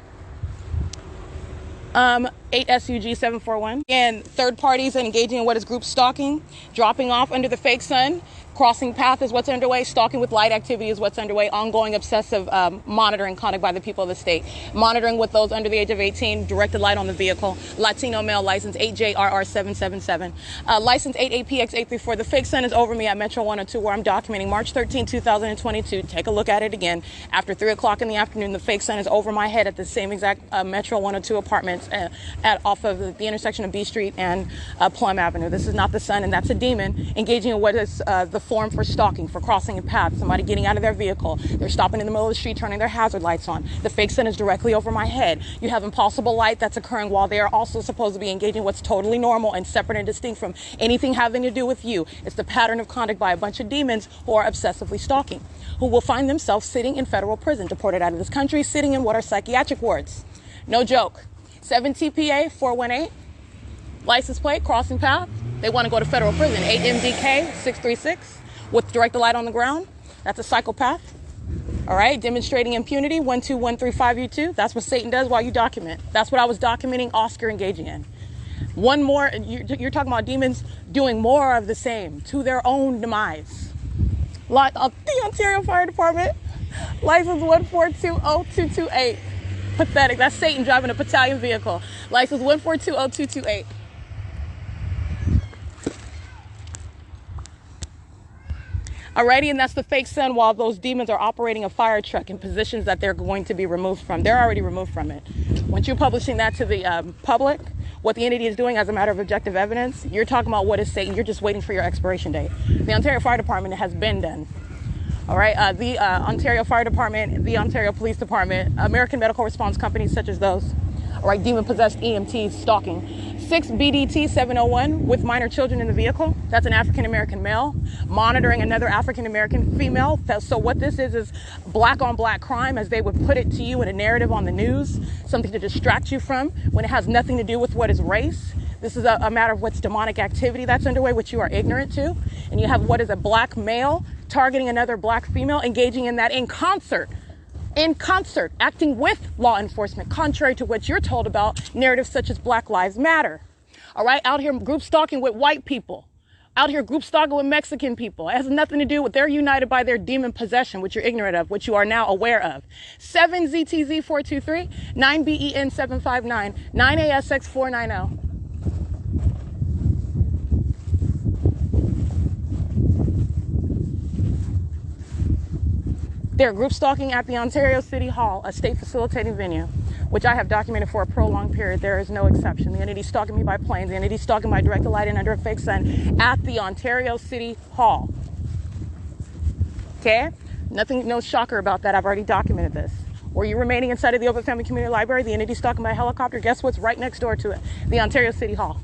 8SUG741. And third parties engaging in what is group stalking, dropping off under the fake sun, crossing path is what's underway, stalking with light activity is what's underway, ongoing obsessive monitoring conduct by the people of the state, monitoring with those under the age of 18, directed light on the vehicle, Latino male, license 8JRR777, license 8APX834. The fake sun is over me at Metro 102 where I'm documenting March 13, 2022. Take a look at it again. After 3 o'clock in the afternoon, the fake sun is over my head at the same exact Metro 102 apartments off of the intersection of B Street and Plum Avenue. This is not the sun, and that's a demon engaging in what is the form for stalking, for crossing a path, somebody getting out of their vehicle. They're stopping in the middle of the street, turning their hazard lights on. The fake sun is directly over my head. You have impossible light that's occurring while they are also supposed to be engaging what's totally normal and separate and distinct from anything having to do with you. It's the pattern of conduct by a bunch of demons who are obsessively stalking, who will find themselves sitting in federal prison, deported out of this country, sitting in what are psychiatric wards. No joke. 7 TPA 418, license plate, crossing path. They want to go to federal prison. 8 MDK 636 with directed light on the ground. That's a psychopath. All right, demonstrating impunity 12135U2. That's what Satan does while you document. That's what I was documenting Oscar engaging in. One more, you're talking about demons doing more of the same to their own demise. The Ontario Fire Department, license 1420228. Pathetic. That's Satan driving a battalion vehicle. License 1420228. Alrighty, and that's the fake sun while those demons are operating a fire truck in positions that they're going to be removed from. They're already removed from it. Once you're publishing that to the public, what the entity is doing as a matter of objective evidence, you're talking about what is Satan. You're just waiting for your expiration date. The Ontario Fire Department has been done. All right, the Ontario Fire Department, the Ontario Police Department, American medical response companies such as those, all right, demon-possessed EMTs stalking. 6 BDT 701 with minor children in the vehicle. That's an African-American male monitoring another African-American female. So what this is black on black crime, as they would put it to you in a narrative on the news, something to distract you from when it has nothing to do with what is race. This is a matter of what's demonic activity that's underway, which you are ignorant to. And you have what is a black male targeting another black female, engaging in that in concert, acting with law enforcement, contrary to what you're told about narratives such as Black Lives Matter. All right, out here group stalking with white people, out here group stalking with Mexican people. It has nothing to do with, they're united by their demon possession, which you're ignorant of, which you are now aware of. 7 ZTZ 423, 9 BEN 759, 9 ASX 490. They're group stalking at the Ontario City Hall, a state facilitating venue, which I have documented for a prolonged period. There is no exception. The entity stalking me by plane, the entity stalking by directed light and under a fake sun at the Ontario City Hall. Okay? Nothing, no shocker about that. I've already documented this. Were you remaining inside of the Open Family Community Library, the entity stalking by helicopter? Guess what's right next door to it? The Ontario City Hall.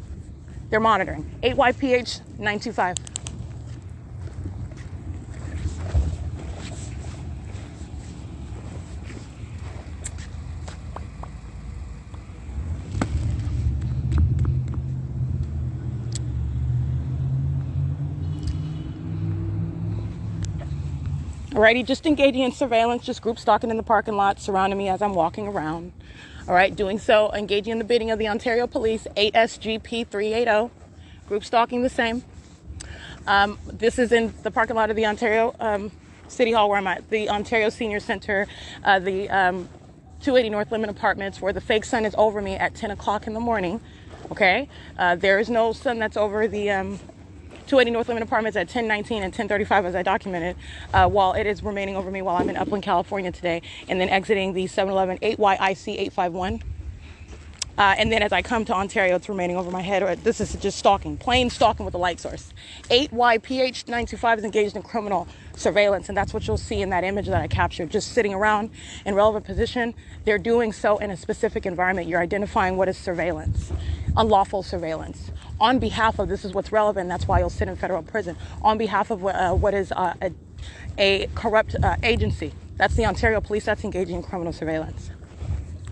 They're monitoring. 8YPH 925. Alrighty, just engaging in surveillance, just group stalking in the parking lot, surrounding me as I'm walking around. All right, doing so, engaging in the bidding of the Ontario Police, 8SGP380, group stalking the same. This is in the parking lot of the Ontario City Hall where I'm at, the Ontario Senior Center, the 280 North Lemon Apartments, where the fake sun is over me at 10 o'clock in the morning. Okay, there is no sun that's over the 280 North Lemon Apartments at 10:19 and 10:35 as I documented, while it is remaining over me while I'm in Upland, California today, and then exiting the 7-Eleven 8YIC 851. And then as I come to Ontario, it's remaining over my head. This is just stalking, plain stalking with a light source. 8YPH 925 is engaged in criminal surveillance, and that's what you'll see in that image that I captured, just sitting around in relevant position. They're doing so in a specific environment. You're identifying what is surveillance, unlawful surveillance. On behalf of, this is what's relevant, that's why you'll sit in federal prison, on behalf of what is a corrupt agency. That's the Ontario Police, that's engaging in criminal surveillance.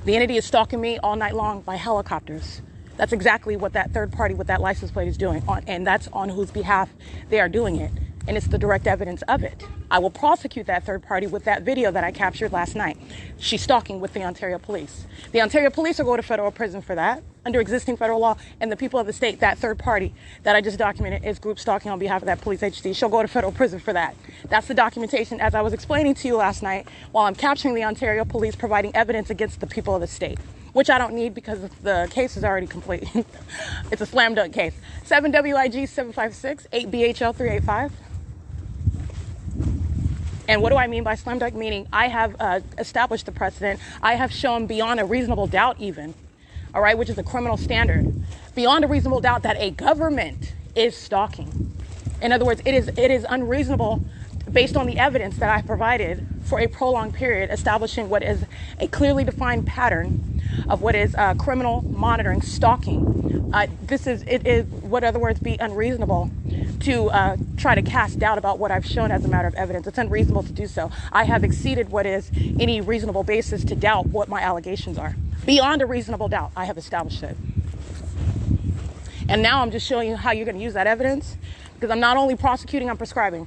The entity is stalking me all night long by helicopters. That's exactly what that third party with that license plate is doing, and that's on whose behalf they are doing it. And it's the direct evidence of it. I will prosecute that third party with that video that I captured last night. She's stalking with the Ontario police. The Ontario police will go to federal prison for that under existing federal law, and the people of the state, that third party that I just documented is group stalking on behalf of that police agency. She'll go to federal prison for that. That's the documentation as I was explaining to you last night while I'm capturing the Ontario police providing evidence against the people of the state, which I don't need because the case is already complete. It's a slam dunk case. 7WIG 756 8BHL 385. And what do I mean by slam dunk? Meaning I have established the precedent. I have shown beyond a reasonable doubt even, all right, which is a criminal standard, beyond a reasonable doubt that a government is stalking. In other words, it is unreasonable based on the evidence that I provided for a prolonged period, establishing what is a clearly defined pattern of what is criminal monitoring, stalking. It is, what other words, be unreasonable to try to cast doubt about what I've shown as a matter of evidence. It's unreasonable to do so. I have exceeded what is any reasonable basis to doubt what my allegations are. Beyond a reasonable doubt, I have established it. And now I'm just showing you how you're going to use that evidence, because I'm not only prosecuting, I'm prescribing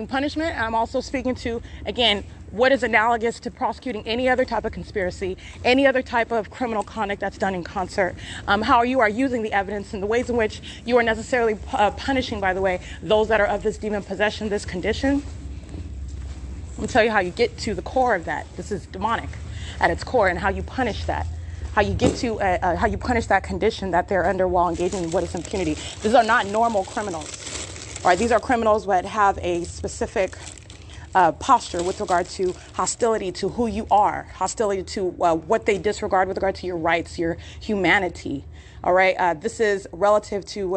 punishment. And I'm also speaking to, again, what is analogous to prosecuting any other type of conspiracy, any other type of criminal conduct that's done in concert, how you are using the evidence and the ways in which you are necessarily punishing, by the way, those that are of this demon possession, this condition. I'm going to tell you how you get to the core of that. This is demonic at its core, and how you punish that. How you get to, how you punish that condition that they're under while engaging in what is impunity. These are not normal criminals. All right, these are criminals that have a specific posture with regard to hostility to who you are, hostility to what they disregard with regard to your rights, your humanity. All right, this is relative to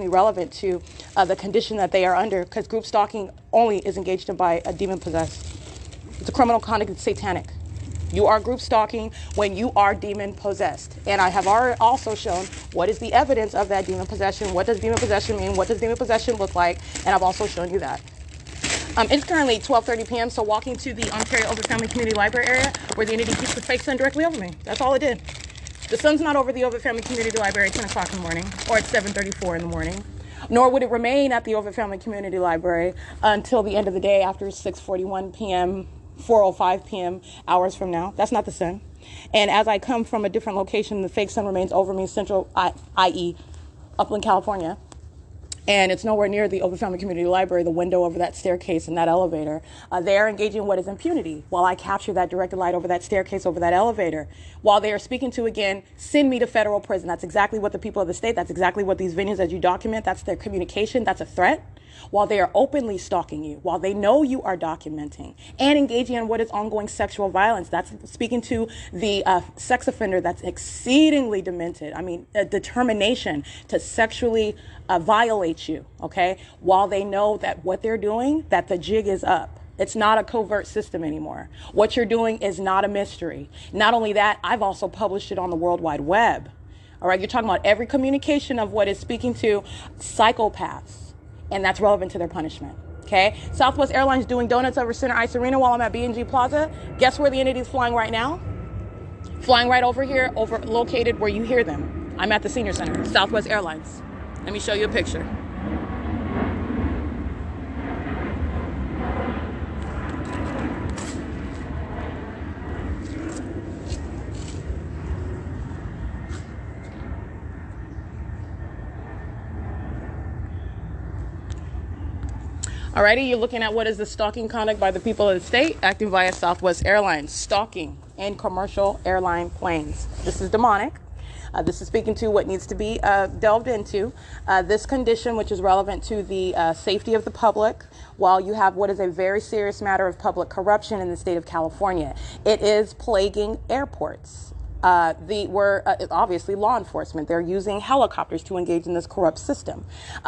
relevant to the condition that they are under, because group stalking only is engaged in by a demon possessed. It's a criminal conduct. It's satanic. You are group stalking when you are demon possessed. And I have already also shown what is the evidence of that demon possession. What does demon possession mean? What does demon possession look like? And I've also shown you that. It's currently 12:30 p.m. So walking to the Ontario Over Family Community Library area where the entity keeps the fake sun directly over me. That's all it did. The sun's not over the Over Family Community Library at 10 o'clock in the morning or at 7:34 in the morning. Nor would it remain at the Over Family Community Library until the end of the day after 6:41 p.m., 4:05 p.m. hours from now. That's not the sun. And as I come from a different location, the fake sun remains over me, central, i.e. Upland, California. And it's nowhere near the Over Family Community Library, the window over that staircase and that elevator. They are engaging in what is impunity while I capture that directed light over that staircase, over that elevator. While they are speaking to, again, send me to federal prison. That's exactly what the people of the state, that's exactly what these venues that you document, that's their communication, that's a threat. While they are openly stalking you, while they know you are documenting and engaging in what is ongoing sexual violence, that's speaking to the sex offender that's exceedingly demented. I mean, a determination to sexually violate you, okay? While they know that what they're doing, that the jig is up. It's not a covert system anymore. What you're doing is not a mystery. Not only that, I've also published it on the World Wide Web. All right, you're talking about every communication of what is speaking to psychopaths. And that's relevant to their punishment, okay? Southwest Airlines doing donuts over Center Ice Arena while I'm at B&G Plaza. Guess where the entity is flying right now? Flying right over here, located where you hear them. I'm at the Senior Center, Southwest Airlines. Let me show you a picture. Alrighty, you're looking at what is the stalking conduct by the people of the state acting via Southwest Airlines, stalking in commercial airline planes. This is demonic. This is speaking to what needs to be delved into. This condition, which is relevant to the safety of the public, while you have what is a very serious matter of public corruption in the state of California. It is plaguing airports. Obviously law enforcement. They're using helicopters to engage in this corrupt system.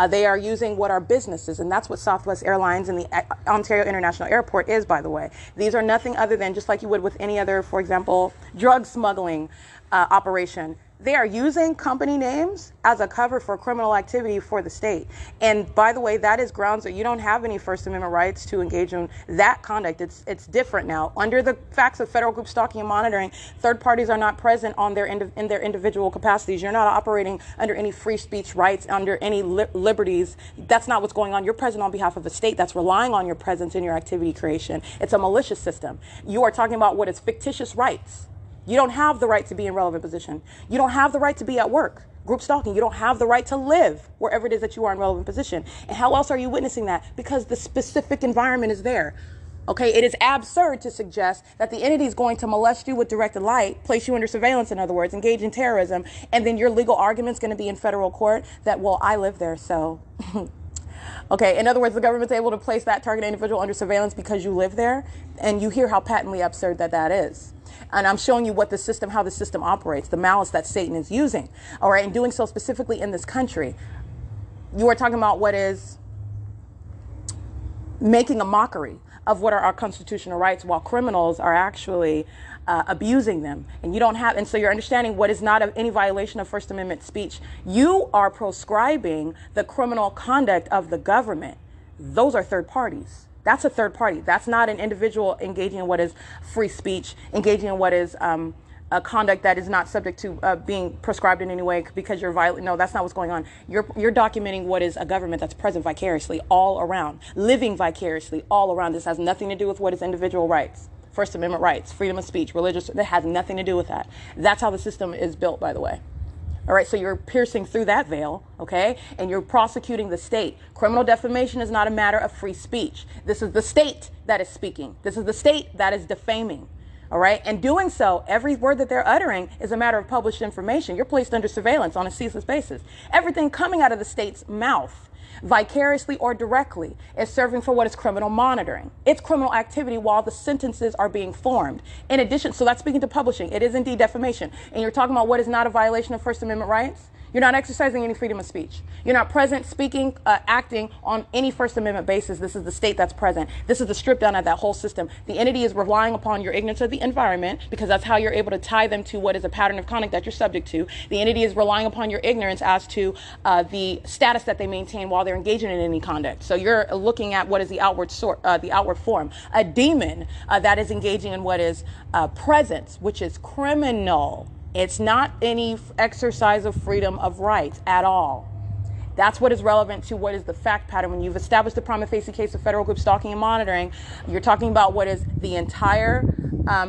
They are using what are businesses, and that's what Southwest Airlines and the Ontario International Airport is, by the way. These are nothing other than, just like you would with any other, for example, drug smuggling operation. They are using company names as a cover for criminal activity for the state. And by the way, that is grounds that you don't have any First Amendment rights to engage in that conduct. It's different now. Under the facts of federal group stalking and monitoring, third parties are not present on in their individual capacities. You're not operating under any free speech rights, under any liberties. That's not what's going on. You're present on behalf of a state that's relying on your presence in your activity creation. It's a malicious system. You are talking about what is fictitious rights. You don't have the right to be in relevant position. You don't have the right to be at work. Group stalking. You don't have the right to live wherever it is that you are in relevant position. And how else are you witnessing that? Because the specific environment is there. Okay, it is absurd to suggest that the entity is going to molest you with directed light, place you under surveillance, in other words, engage in terrorism, and then your legal argument's going to be in federal court that, well, I live there, so... Okay, in other words, the government's able to place that targeted individual under surveillance because you live there, and you hear how patently absurd that is. And I'm showing you what the system, how the system operates, the malice that Satan is using. All right, and doing so specifically in this country. You are talking about what is making a mockery of what are our constitutional rights, while criminals are actually abusing them. And you don't have, and so you're understanding what is not any violation of First Amendment speech. You are proscribing the criminal conduct of the government. Those are third parties. That's a third party. That's not an individual engaging in what is free speech, engaging in what is a conduct that is not subject to being prescribed in any way because you're violent. No, that's not what's going on. You're documenting what is a government that's present vicariously all around, living vicariously all around. This has nothing to do with what is individual rights, First Amendment rights, freedom of speech, religious. That has nothing to do with that. That's how the system is built, by the way. All right, so you're piercing through that veil, okay, and you're prosecuting the state. Criminal defamation is not a matter of free speech. This is the state that is speaking. This is the state that is defaming, all right? And doing so, every word that they're uttering is a matter of published information. You're placed under surveillance on a ceaseless basis. Everything coming out of the state's mouth, vicariously or directly, is serving for what is criminal monitoring. It's criminal activity while the sentences are being formed. In addition, so that's speaking to publishing. It is indeed defamation. And you're talking about what is not a violation of First Amendment rights? You're not exercising any freedom of speech. You're not present, speaking, acting on any First Amendment basis. This is the state that's present. This is the strip down of that whole system. The entity is relying upon your ignorance of the environment because that's how you're able to tie them to what is a pattern of conduct that you're subject to. The entity is relying upon your ignorance as to the status that they maintain while they're engaging in any conduct. So you're looking at what is the outward form. A demon that is engaging in what is presence, which is criminal. It's not any exercise of freedom of rights at all. That's what is relevant to what is the fact pattern. When you've established the prima facie case of federal group stalking and monitoring, you're talking about what is the entire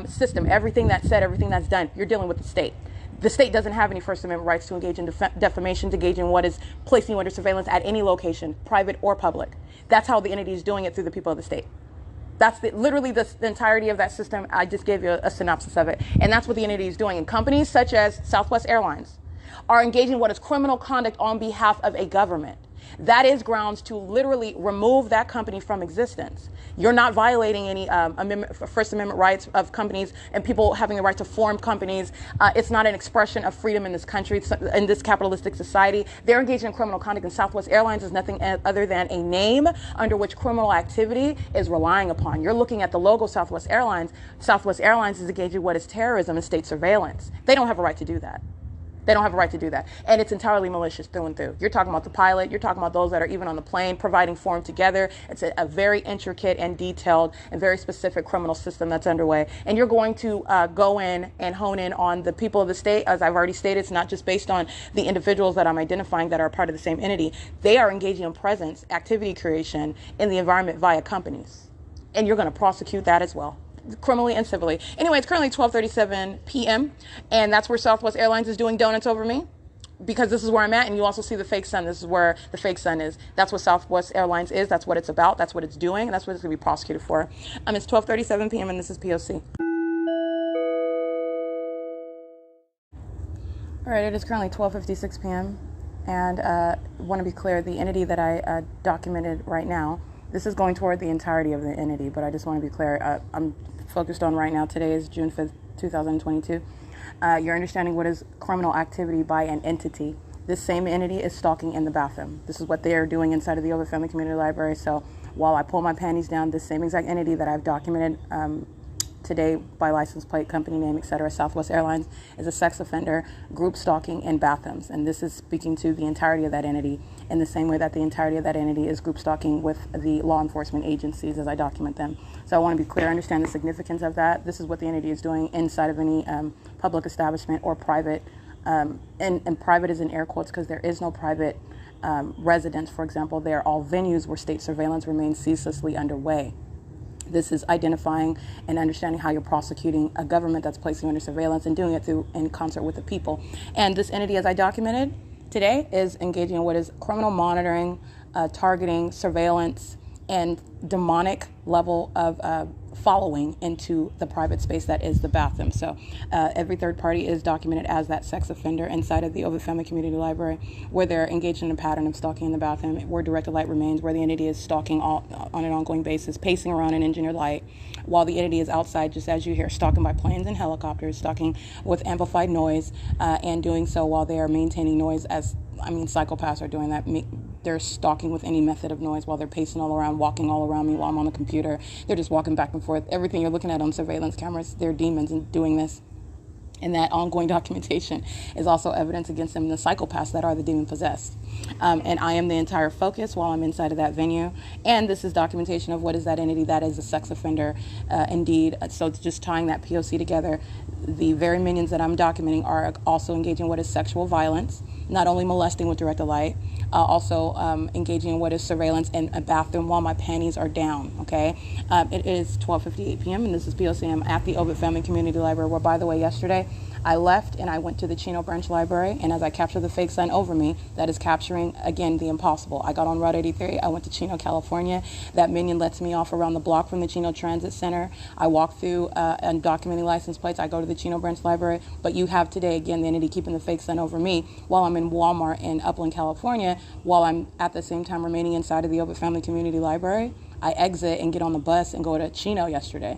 system, everything that's said, everything that's done. You're dealing with the state. The state doesn't have any First Amendment rights to engage in defamation, to engage in what is placing you under surveillance at any location, private or public. That's how the entity is doing it through the people of the state. That's literally the entirety of that system. I just gave you a synopsis of it. And that's what the entity is doing. And companies such as Southwest Airlines are engaging in what is criminal conduct on behalf of a government. That is grounds to literally remove that company from existence. You're not violating any First Amendment rights of companies and people having the right to form companies. It's not an expression of freedom in this country, in this capitalistic society. They're engaging in criminal conduct, and Southwest Airlines is nothing other than a name under which criminal activity is relying upon. You're looking at the logo Southwest Airlines. Southwest Airlines is engaging in what is terrorism and state surveillance. They don't have a right to do that. They don't have a right to do that. And it's entirely malicious through and through. You're talking about the pilot. You're talking about those that are even on the plane providing form together. It's a very intricate and detailed and very specific criminal system that's underway. And you're going to go in and hone in on the people of the state. As I've already stated, it's not just based on the individuals that I'm identifying that are part of the same entity. They are engaging in presence, activity creation in the environment via companies. And you're going to prosecute that as well, criminally and civilly. Anyway, it's currently 12:37 p.m. and that's where Southwest Airlines is doing donuts over me, because this is where I'm at. And you also see the fake sun. This is where the fake sun is. That's what Southwest Airlines is. That's what it's about. That's what it's doing. And that's what it's going to be prosecuted for. It's 12:37 p.m. and this is P.O.C. All right, it is currently 12:56 p.m. and I want to be clear, the entity that I documented right now, this is going toward the entirety of the entity, but I just want to be clear. I'm focused on right now. Today is June 5th, 2022. You're understanding what is criminal activity by an entity. This same entity is stalking in the bathroom. This is what they are doing inside of the Over Family Community Library. So while I pull my panties down, this same exact entity that I've documented today by license plate, company name, etc. Southwest Airlines is a sex offender group stalking in bathrooms. And this is speaking to the entirety of that entity in the same way that the entirety of that entity is group stalking with the law enforcement agencies as I document them. So I want to be clear, understand the significance of that. This is what the entity is doing inside of any public establishment or private, and private is in air quotes because there is no private residence, for example. They are all venues where state surveillance remains ceaselessly underway. This is identifying and understanding how you're prosecuting a government that's placing you under surveillance and doing it through in concert with the people. And this entity, as I documented today, is engaging in what is criminal monitoring, targeting, surveillance, and demonic level of following into the private space that is the bathroom. So every third party is documented as that sex offender inside of the Ovid Family Community Library, where they're engaged in a pattern of stalking in the bathroom, where directed light remains, where the entity is stalking on an ongoing basis, pacing around in engineered light, while the entity is outside, just as you hear, stalking by planes and helicopters, stalking with amplified noise, and doing so while they are maintaining noise as, psychopaths are doing that. They're stalking with any method of noise while they're pacing all around, walking all around me while I'm on the computer. They're just walking back and forth. Everything you're looking at on surveillance cameras, they're demons and doing this. And that ongoing documentation is also evidence against them, the psychopaths that are the demon possessed. And I am the entire focus while I'm inside of that venue. And this is documentation of what is that entity that is a sex offender indeed. So it's just tying that P.O.C. together. The very minions that I'm documenting are also engaging in what is sexual violence, not only molesting with directed light, also engaging in what is surveillance in a bathroom while my panties are down, okay? It is 12:58 p.m. and this is P.O.C. I'm at the Ovid Family Community Library, where, by the way, yesterday I left and I went to the Chino Branch Library, and as I capture the fake sun over me, that is capturing, again, the impossible. I got on Route 83, I went to Chino, California. That minion lets me off around the block from the Chino Transit Center. I walk through and documenting license plates. I go to the Chino Branch Library, but you have today, again, the entity keeping the fake sun over me while I'm in Walmart in Upland, California, while I'm at the same time remaining inside of the Ovid Family Community Library. I exit and get on the bus and go to Chino yesterday,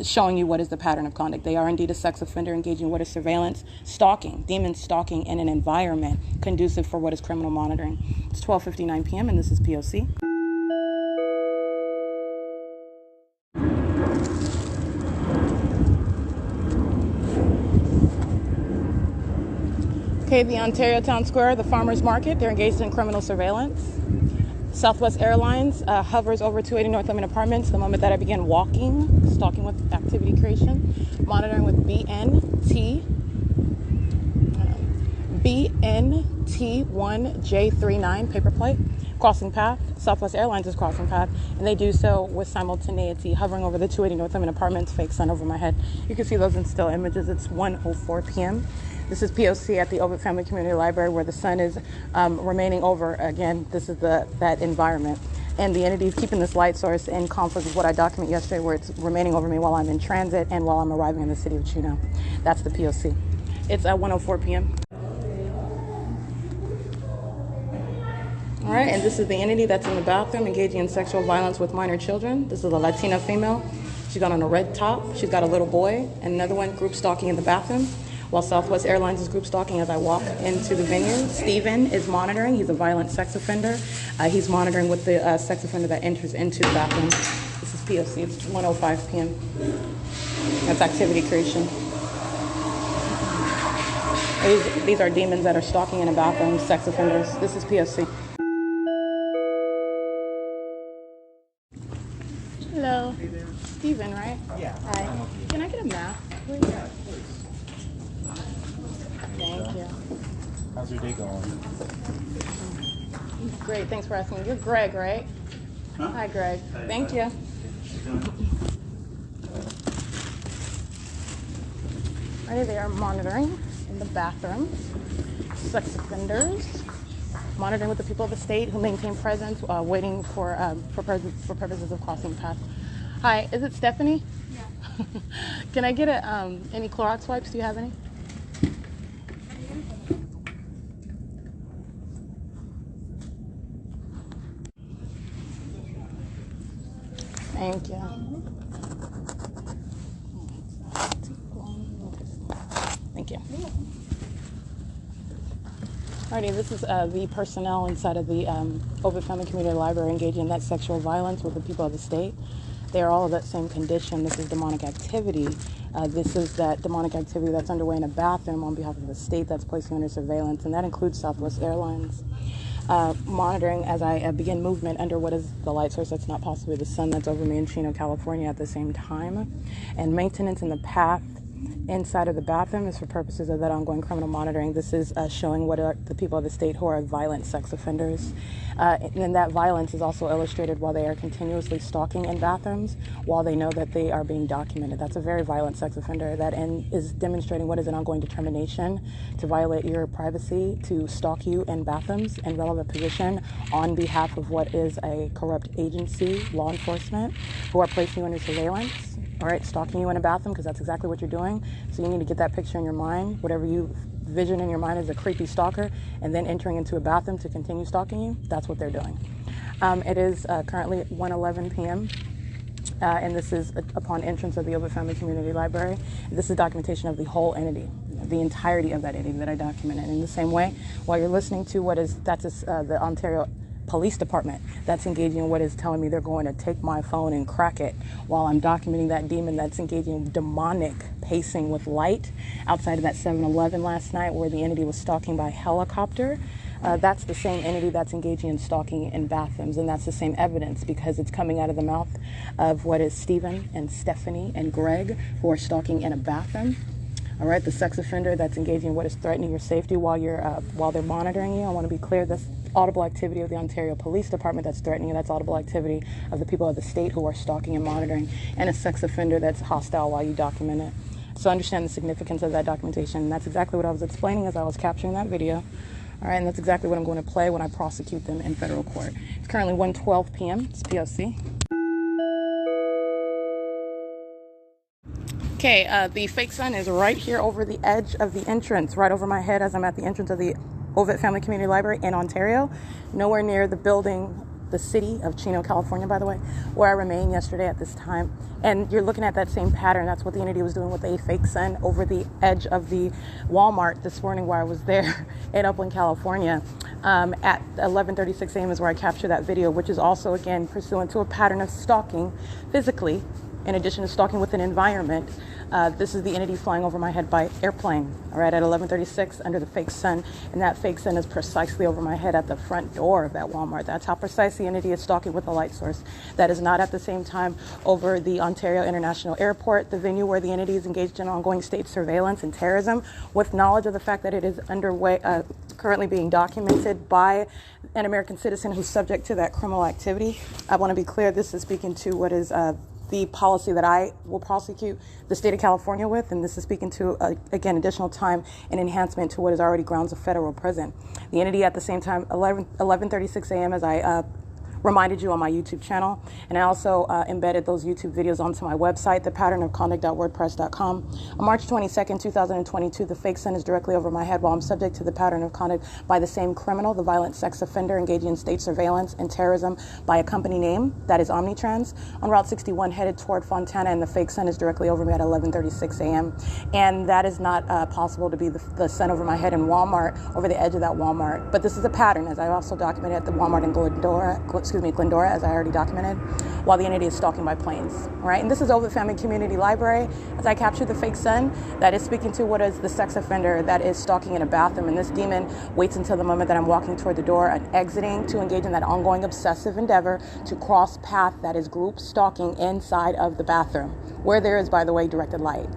showing you what is the pattern of conduct. They are indeed a sex offender engaging in what is surveillance, stalking, demon stalking in an environment conducive for what is criminal monitoring. It's 12:59 p.m. and this is P.O.C. Okay, the Ontario Town Square, the Farmers Market, they're engaged in criminal surveillance. Southwest Airlines hovers over 280 North Lemon Apartments the moment that I began walking, stalking with activity creation, monitoring with BNT1J39 paper plate, crossing path. Southwest Airlines is crossing path, and they do so with simultaneity, hovering over the 280 North Lemon Apartments, fake sun over my head. You can see those in still images. It's 1:04 p.m. This is P.O.C. at the Ovid Family Community Library, where the sun is remaining over. Again, this is that environment. And the entity is keeping this light source in conflict with what I documented yesterday, where it's remaining over me while I'm in transit and while I'm arriving in the city of Chino. That's the P.O.C. It's at 1:04 p.m. All right, and this is the entity that's in the bathroom engaging in sexual violence with minor children. This is a Latina female. She's got on a red top. She's got a little boy, and another one group stalking in the bathroom, while Southwest Airlines is group stalking as I walk into the venue. Steven is monitoring. He's a violent sex offender. He's monitoring with the sex offender that enters into the bathroom. This is P.O.C. It's 1:05 p.m. That's activity creation. These are demons that are stalking in a bathroom, sex offenders. This is P.O.C. Hello. Steven, right? Yeah. Hi. Can I get a map, please? Yeah, please. Thank you. How's your day going? Great, thanks for asking. You're Greg, right? Huh? Hi, Greg. Hey, Thank you. Right, they are monitoring in the bathroom. Sex offenders. Monitoring with the people of the state who maintain presence, waiting for purposes of crossing paths. Hi, is it Stephanie? Yeah. Can I get any Clorox wipes? Do you have any? Thank you. Thank you. Alrighty, this is the personnel inside of the Ovid Family Community Library engaging in that sexual violence with the people of the state. They are all of that same condition. This is demonic activity. This is that demonic activity that's underway in a bathroom on behalf of the state that's placing under surveillance, and that includes Southwest Airlines. Monitoring as I begin movement under what is the light source that's not possibly the sun that's over me in Chino, California at the same time. And maintenance in the path inside of the bathroom is for purposes of that ongoing criminal monitoring. This is showing what are the people of the state who are violent sex offenders. And that violence is also illustrated while they are continuously stalking in bathrooms while they know that they are being documented. That's a very violent sex offender that is demonstrating what is an ongoing determination to violate your privacy, to stalk you in bathrooms in relevant position on behalf of what is a corrupt agency, law enforcement, who are placing you under surveillance. All right, stalking you in a bathroom, because that's exactly what you're doing. So you need to get that picture in your mind, whatever you vision in your mind as a creepy stalker, and then entering into a bathroom to continue stalking you. That's what they're doing. It is currently 1:11 p.m. And this is upon entrance of the Ovid Family Community Library. This is documentation of the whole entity, the entirety of that entity that I documented. In the same way, while you're listening to the Ontario Police Department that's engaging in what is telling me they're going to take my phone and crack it while I'm documenting that demon that's engaging in demonic pacing with light outside of that 7-Eleven last night where the entity was stalking by helicopter. That's the same entity that's engaging in stalking in bathrooms, and that's the same evidence because it's coming out of the mouth of what is Stephen and Stephanie and Greg, who are stalking in a bathroom. All right, the sex offender that's engaging in what is threatening your safety while they're monitoring you. I want to be clear, this audible activity of the Ontario Police Department that's threatening you, that's audible activity of the people of the state who are stalking and monitoring, and a sex offender that's hostile while you document it. So understand the significance of that documentation. And that's exactly what I was explaining as I was capturing that video. All right, and that's exactly what I'm going to play when I prosecute them in federal court. It's currently 1:12 p.m. It's P.O.C. Okay, the fake sun is right here over the edge of the entrance, right over my head as I'm at the entrance of the Ovid Family Community Library in Ontario, nowhere near the building, the city of Chino, California, by the way, where I remained yesterday at this time. And you're looking at that same pattern. That's what the entity was doing with a fake sun over the edge of the Walmart this morning while I was there in Upland, California. At 11:36 a.m. is where I captured that video, which is also, again, pursuant to a pattern of stalking physically, in addition to stalking with an environment. This is the entity flying over my head by airplane, all right, at 11:36 under the fake sun. And that fake sun is precisely over my head at the front door of that Walmart. That's how precise the entity is stalking with a light source. That is not at the same time over the Ontario International Airport, the venue where the entity is engaged in ongoing state surveillance and terrorism, with knowledge of the fact that it is underway, currently being documented by an American citizen who's subject to that criminal activity. I want to be clear, this is speaking to what is the policy that I will prosecute the state of California with, and this is speaking to, again, additional time and enhancement to what is already grounds of federal prison. The entity at the same time, 11:36 a.m. as I reminded you on my YouTube channel, and I also embedded those YouTube videos onto my website, thepatternofconduct.wordpress.com. On March 22nd, 2022, the fake sun is directly over my head while I'm subject to the pattern of conduct by the same criminal, the violent sex offender engaging in state surveillance and terrorism by a company name, that is Omnitrans, on Route 61 headed toward Fontana, and the fake sun is directly over me at 11:36 a.m. And that is not possible to be the sun over my head in Walmart, over the edge of that Walmart. But this is a pattern, as I also documented at the Walmart in Glendora, as I already documented, while the entity is stalking by planes. All right, and this is Ovid Family Community Library. As I captured the fake sun, that is speaking to what is the sex offender that is stalking in a bathroom, and this demon waits until the moment that I'm walking toward the door and exiting to engage in that ongoing obsessive endeavor to cross path that is group stalking inside of the bathroom, where there is, by the way, directed light.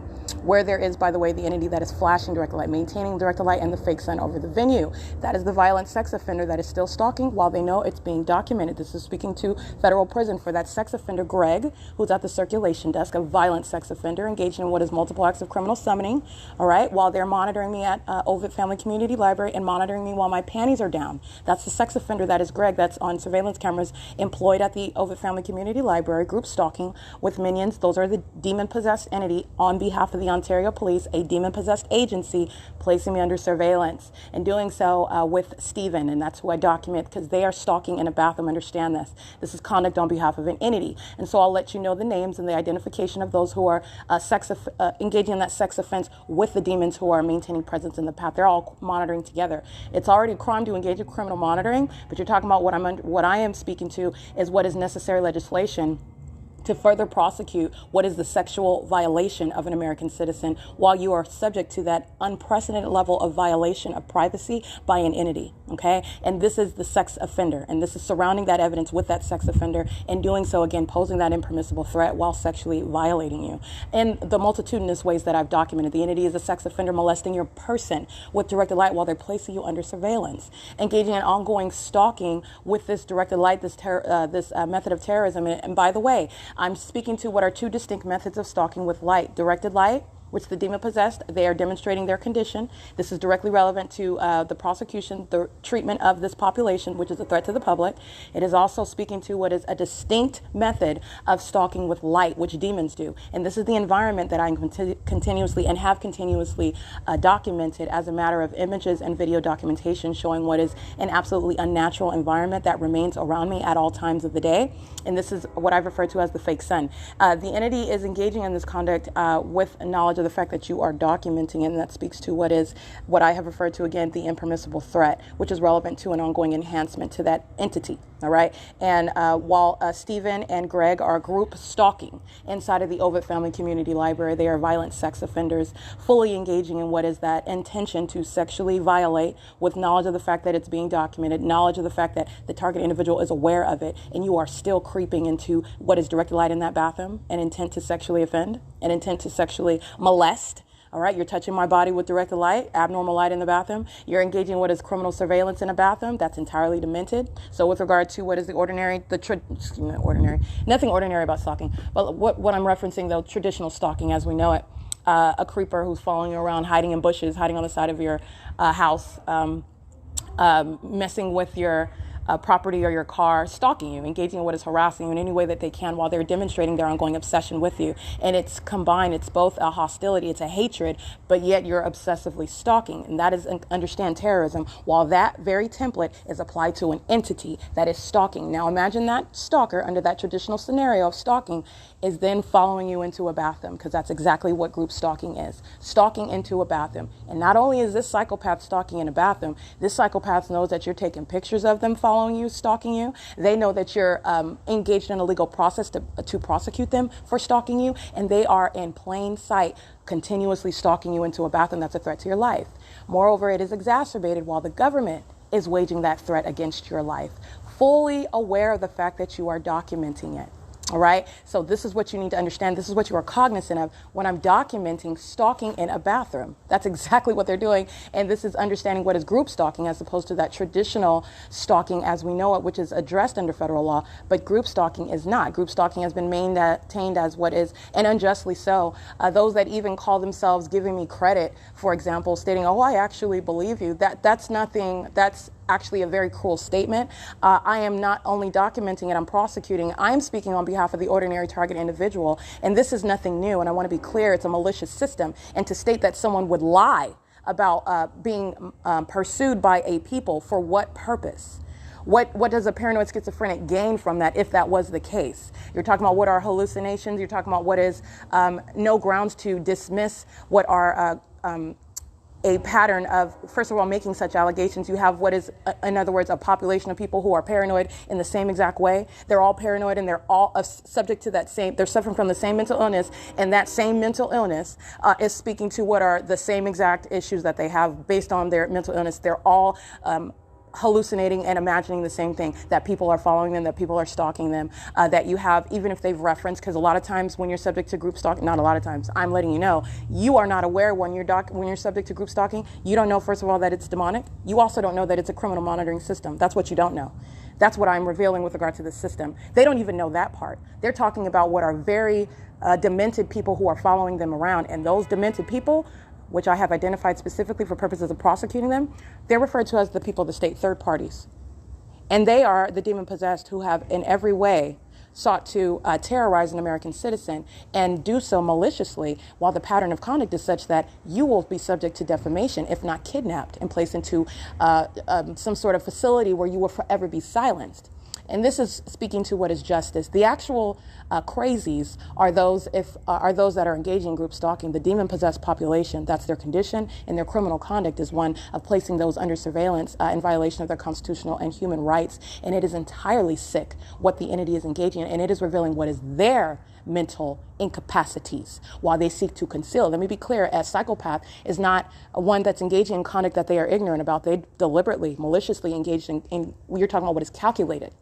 Where there is, by the way, the entity that is flashing directed light, maintaining directed light, and the fake sun over the venue. That is the violent sex offender that is still stalking while they know it's being documented. This is speaking to federal prison for that sex offender, Greg, who's at the circulation desk, a violent sex offender engaged in what is multiple acts of criminal summoning, all right, while they're monitoring me at Ovid Family Community Library and monitoring me while my panties are down. That's the sex offender that is Greg, that's on surveillance cameras employed at the Ovid Family Community Library, group stalking with minions. Those are the demon-possessed entity on behalf of the Ontario Police, a demon-possessed agency, placing me under surveillance and doing so with Stephen, and that's who I document because they are stalking in a bathroom. Understand this. This is conduct on behalf of an entity, and so I'll let you know the names and the identification of those who are engaging in that sex offense with the demons who are maintaining presence in the path. They're all monitoring together. It's already a crime to engage in criminal monitoring, but you're talking about what I am speaking to is what is necessary legislation to further prosecute what is the sexual violation of an American citizen while you are subject to that unprecedented level of violation of privacy by an entity, okay? And this is the sex offender, and this is surrounding that evidence with that sex offender and doing so, again, posing that impermissible threat while sexually violating you. In the multitudinous ways that I've documented, the entity is a sex offender molesting your person with directed light while they're placing you under surveillance, engaging in ongoing stalking with this directed light, this method of terrorism. And by the way, I'm speaking to what are two distinct methods of stalking with light. Directed light, which the demon-possessed, they are demonstrating their condition. This is directly relevant to the prosecution, the treatment of this population, which is a threat to the public. It is also speaking to what is a distinct method of stalking with light, which demons do. And this is the environment that I'm continuously and have continuously documented as a matter of images and video documentation showing what is an absolutely unnatural environment that remains around me at all times of the day. And this is what I've referred to as the fake sun. The entity is engaging in this conduct with knowledge of the fact that you are documenting it, and that speaks to what I have referred to, again, the impermissible threat, which is relevant to an ongoing enhancement to that entity. All right. And while Stephen and Greg are group stalking inside of the Ovid Family Community Library, they are violent sex offenders, fully engaging in what is that intention to sexually violate with knowledge of the fact that it's being documented, knowledge of the fact that the target individual is aware of it, and you are still creeping into what is directed light in that bathroom, an intent to sexually offend, an intent to sexually molest. All right, you're touching my body with directed light, abnormal light in the bathroom. You're engaging in what is criminal surveillance in a bathroom. That's entirely demented. So with regard to what is nothing ordinary about stalking. But what I'm referencing, though, traditional stalking as we know it. A creeper who's following you around, hiding in bushes, hiding on the side of your house, messing with your property or your car, stalking you, engaging in what is harassing you in any way that they can while they're demonstrating their ongoing obsession with you. And it's combined, it's both a hostility, it's a hatred, but yet you're obsessively stalking. And that is, understand terrorism, while that very template is applied to an entity that is stalking. Now imagine that stalker under that traditional scenario of stalking is then following you into a bathroom, because that's exactly what group stalking is. Stalking into a bathroom. And not only is this psychopath stalking in a bathroom, this psychopath knows that you're taking pictures of them following you, stalking you. They know that you're engaged in a legal process to prosecute them for stalking you, and they are in plain sight continuously stalking you into a bathroom. That's a threat to your life. Moreover, it is exacerbated while the government is waging that threat against your life, fully aware of the fact that you are documenting it. All right. So this is what you need to understand. This is what you are cognizant of when I'm documenting stalking in a bathroom. That's exactly what they're doing. And this is understanding what is group stalking as opposed to that traditional stalking as we know it, which is addressed under federal law. But group stalking is not. Group stalking has been maintained as what is, and unjustly so. Those that even call themselves giving me credit, for example, stating, oh, I actually believe you. That's nothing. That's actually a very cruel statement. I am not only documenting it, I'm prosecuting. I'm speaking on behalf of the ordinary target individual. And this is nothing new. And I want to be clear, it's a malicious system. And to state that someone would lie about being pursued by a people for what purpose? What does a paranoid schizophrenic gain from that if that was the case? You're talking about what are hallucinations. You're talking about what is no grounds to dismiss what are a pattern of, first of all, making such allegations. You have what is, in other words, a population of people who are paranoid in the same exact way. They're all paranoid and they're all subject to that same, they're suffering from the same mental illness, and that same mental illness is speaking to what are the same exact issues that they have based on their mental illness. They're all hallucinating and imagining the same thing, that people are following them, that people are stalking them, that you have, even if they've referenced, because a lot of times when you're subject to group stalking, not a lot of times, I'm letting you know, you are not aware when you're subject to group stalking. You don't know, first of all, that it's demonic. You also don't know that it's a criminal monitoring system. That's what you don't know. That's what I'm revealing with regard to the system. They don't even know that part. They're talking about what are very demented people who are following them around, and those demented people, which I have identified specifically for purposes of prosecuting them, they're referred to as the people of the state, third parties. And they are the demon-possessed who have in every way sought to terrorize an American citizen and do so maliciously, while the pattern of conduct is such that you will be subject to defamation, if not kidnapped, and placed into some sort of facility where you will forever be silenced. and this is speaking to what is justice. The actual crazies are those that are engaging in group stalking. The demon-possessed population, that's their condition, and their criminal conduct is one of placing those under surveillance in violation of their constitutional and human rights. And it is entirely sick what the entity is engaging in, and it is revealing what is their mental incapacities while they seek to conceal. Let me be clear, a psychopath is not one that's engaging in conduct that they are ignorant about. They deliberately, maliciously engaged in you're talking about what is calculated,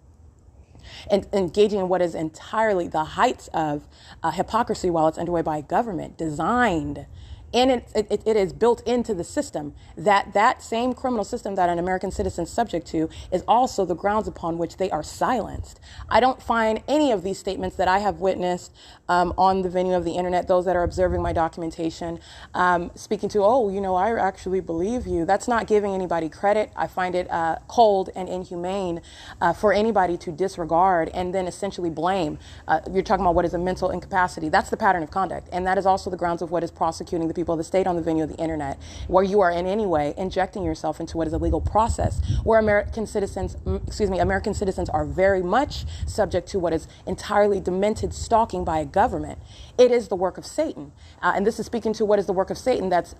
and engaging in what is entirely the heights of hypocrisy while it's underway by a government designed. And it is built into the system that same criminal system that an American citizen is subject to is also the grounds upon which they are silenced. I don't find any of these statements that I have witnessed on the venue of the internet, those that are observing my documentation, speaking to, I actually believe you. That's not giving anybody credit. I find it cold and inhumane for anybody to disregard and then essentially blame. You're talking about what is a mental incapacity. That's the pattern of conduct. And that is also the grounds of what is prosecuting the people of the state on the venue of the internet, where you are in any way injecting yourself into what is a legal process, where American citizens are very much subject to what is entirely demented stalking by a government. It is the work of Satan. And this is speaking to what is the work of Satan that's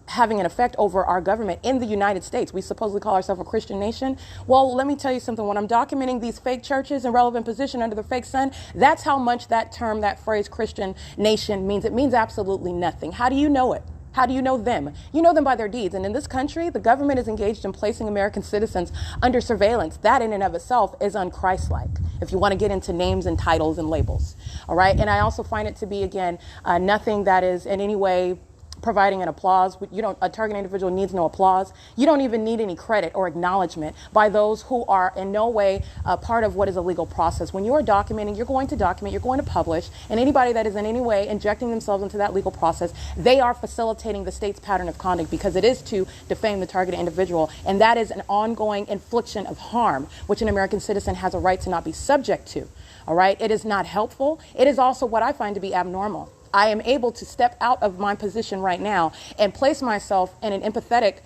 having an effect over our government in the United States. We supposedly call ourselves a Christian nation. Well, let me tell you something. When I'm documenting these fake churches in relevant position under the fake sun, that's how much that term, that phrase Christian nation means. It means absolutely nothing. How do you know it? How do you know them? You know them by their deeds. And in this country, the government is engaged in placing American citizens under surveillance. That in and of itself is un-Christ-like, if you want to get into names and titles and labels. All right. And I also find it to be, again, nothing that is in any way providing an applause. A target individual needs no applause. You don't even need any credit or acknowledgement by those who are in no way part of what is a legal process. When you are documenting, you're going to document, you're going to publish, and anybody that is in any way injecting themselves into that legal process, they are facilitating the state's pattern of conduct, because it is to defame the targeted individual, and that is an ongoing infliction of harm, which an American citizen has a right to not be subject to. All right? It is not helpful. It is also what I find to be abnormal. I am able to step out of my position right now and place myself in an empathetic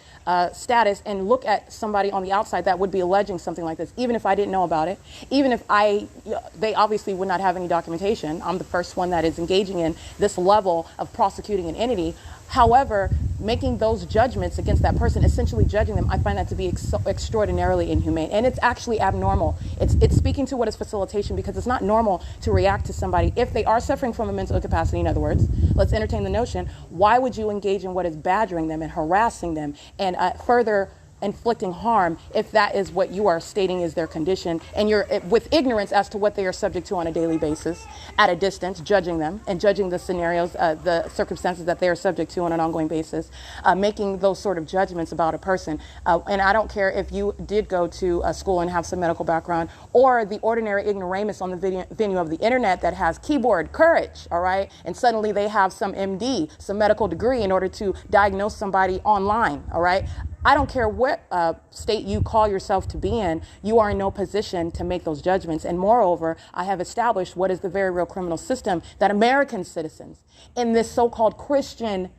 status and look at somebody on the outside that would be alleging something like this, even if I didn't know about it, even if they obviously would not have any documentation. I'm the first one that is engaging in this level of prosecuting an entity. However, making those judgments against that person, essentially judging them, I find that to be extraordinarily inhumane. And it's actually abnormal. It's speaking to what is facilitation, because it's not normal to react to somebody if they are suffering from a mental incapacity. In other words, let's entertain the notion, why would you engage in what is badgering them and harassing them and further inflicting harm if that is what you are stating is their condition, and you're with ignorance as to what they are subject to on a daily basis, at a distance, judging them and judging the scenarios, the circumstances that they are subject to on an ongoing basis, making those sort of judgments about a person. And I don't care if you did go to a school and have some medical background, or the ordinary ignoramus on the venue of the internet that has keyboard courage, all right, and suddenly they have some MD, some medical degree in order to diagnose somebody online, all right. I don't care what state you call yourself to be in, you are in no position to make those judgments. And moreover, I have established what is the very real criminal system that American citizens in this so-called Christian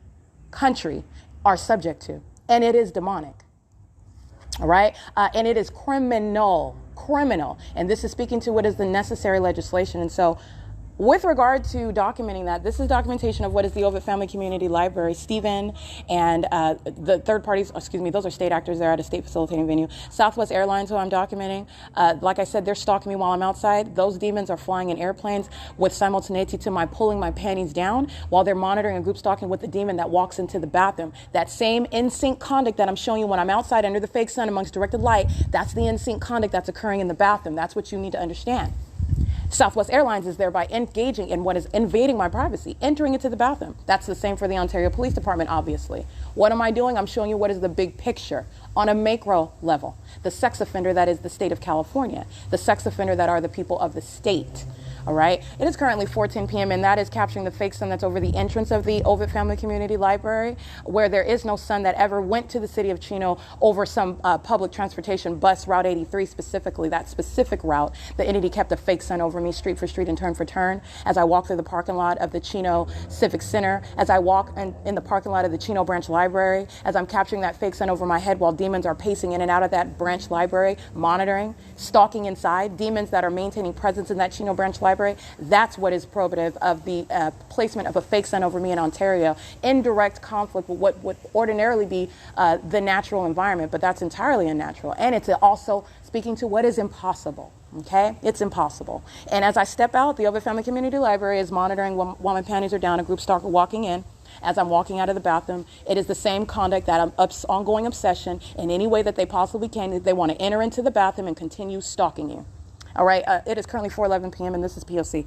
country are subject to. And it is demonic. All right. And it is criminal. And this is speaking to what is the necessary legislation. And so, with regard to documenting that, this is documentation of what is the Ovid Family Community Library, Stephen, and the third parties, those are state actors there at a state facilitating venue. Southwest Airlines, who I'm documenting, like I said, they're stalking me while I'm outside. Those demons are flying in airplanes with simultaneity to my pulling my panties down while they're monitoring and group stalking with the demon that walks into the bathroom. That same in-sync conduct that I'm showing you when I'm outside under the fake sun amongst directed light, that's the in-sync conduct that's occurring in the bathroom. That's what you need to understand. Southwest Airlines is thereby engaging in what is invading my privacy, entering into the bathroom. That's the same for the Ontario Police Department, obviously. What am I doing? I'm showing you what is the big picture on a macro level. The sex offender that is the state of California, the sex offender that are the people of the state. All right. It is currently 14 p.m. and that is capturing the fake sun that's over the entrance of the Ovid Family Community Library, where there is no sun that ever went to the city of Chino over some public transportation bus, Route 83 specifically, that specific route. The entity kept a fake sun over me, street for street and turn for turn, as I walk through the parking lot of the Chino Civic Center, as I walk in the parking lot of the Chino Branch Library, as I'm capturing that fake sun over my head while demons are pacing in and out of that branch library, monitoring, stalking inside, demons that are maintaining presence in that Chino Branch Library. That's what is probative of the placement of a fake sun over me in Ontario, in direct conflict with what would ordinarily be the natural environment, but that's entirely unnatural. And it's also speaking to what is impossible. Okay, it's impossible. And as I step out, the Ovid Family Community Library is monitoring while my panties are down, a group stalker walking in. As I'm walking out of the bathroom, it is the same conduct, that ongoing obsession in any way that they possibly can. They want to enter into the bathroom and continue stalking you. All right, it is currently 4:11 p.m. and this is P.O.C.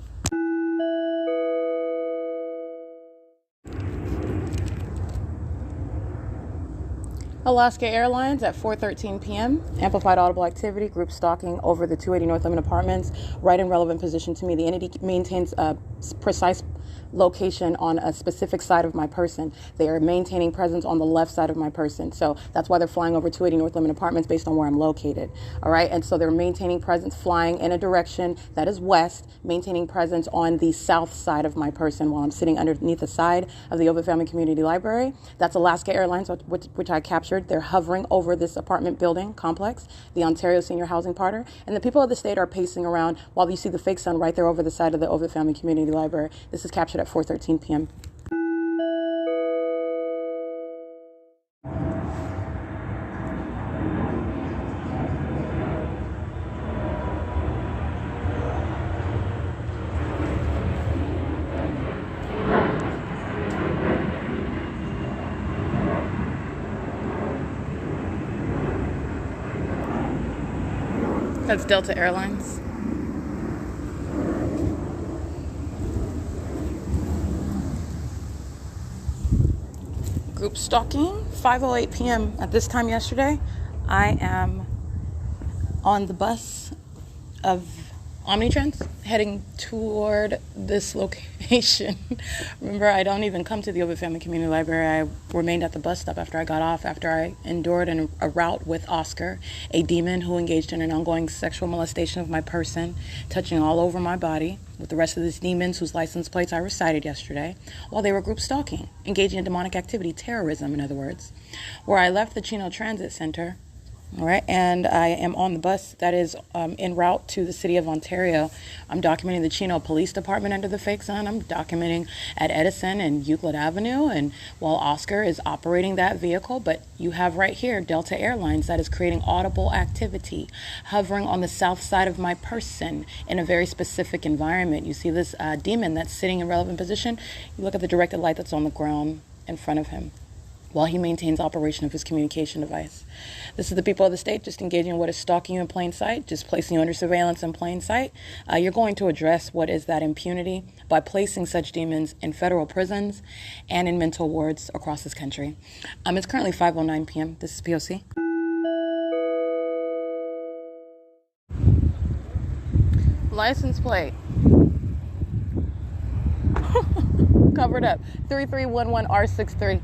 Alaska Airlines at 4:13 p.m. Amplified audible activity, group stalking over the 280 North Lemon Apartments, right in relevant position to me. The entity maintains a precise location on a specific side of my person. They are maintaining presence on the left side of my person. So that's why they're flying over 280 North Lemon Apartments based on where I'm located. All right. And so they're maintaining presence, flying in a direction that is west, maintaining presence on the south side of my person while I'm sitting underneath the side of the Ovid Family Community Library. That's Alaska Airlines, which I captured. They're hovering over this apartment building complex, the Ontario Senior Housing Partner. And the people of the state are pacing around while you see the fake sun right there over the side of the Ovid Family Community Library. This is captured at 4:13 p.m. That's Delta Airlines. Group stalking, 5:08 p.m. At this time yesterday, I am on the bus of Omnitrans heading toward this location. Remember, I don't even come to the Ovid Family Community Library. I remained at the bus stop after I got off, after I endured a route with Oscar, a demon who engaged in an ongoing sexual molestation of my person, touching all over my body with the rest of these demons whose license plates I recited yesterday, while they were group stalking, engaging in demonic activity, terrorism, in other words, where I left the Chino Transit Center. All right, and I am on the bus that is en route to the city of Ontario. I'm documenting the Chino Police Department under the fake sun. I'm documenting at Edison and Euclid Avenue, and while Oscar is operating that vehicle, but you have right here Delta Airlines that is creating audible activity, hovering on the south side of my person in a very specific environment. You see this demon that's sitting in relevant position. You look at the directed light that's on the ground in front of him, while he maintains operation of his communication device. This is the people of the state just engaging in what is stalking you in plain sight, just placing you under surveillance in plain sight. You're going to address what is that impunity by placing such demons in federal prisons and in mental wards across this country. It's currently 5:09 p.m. This is P.O.C. License plate. Covered up, 3311R63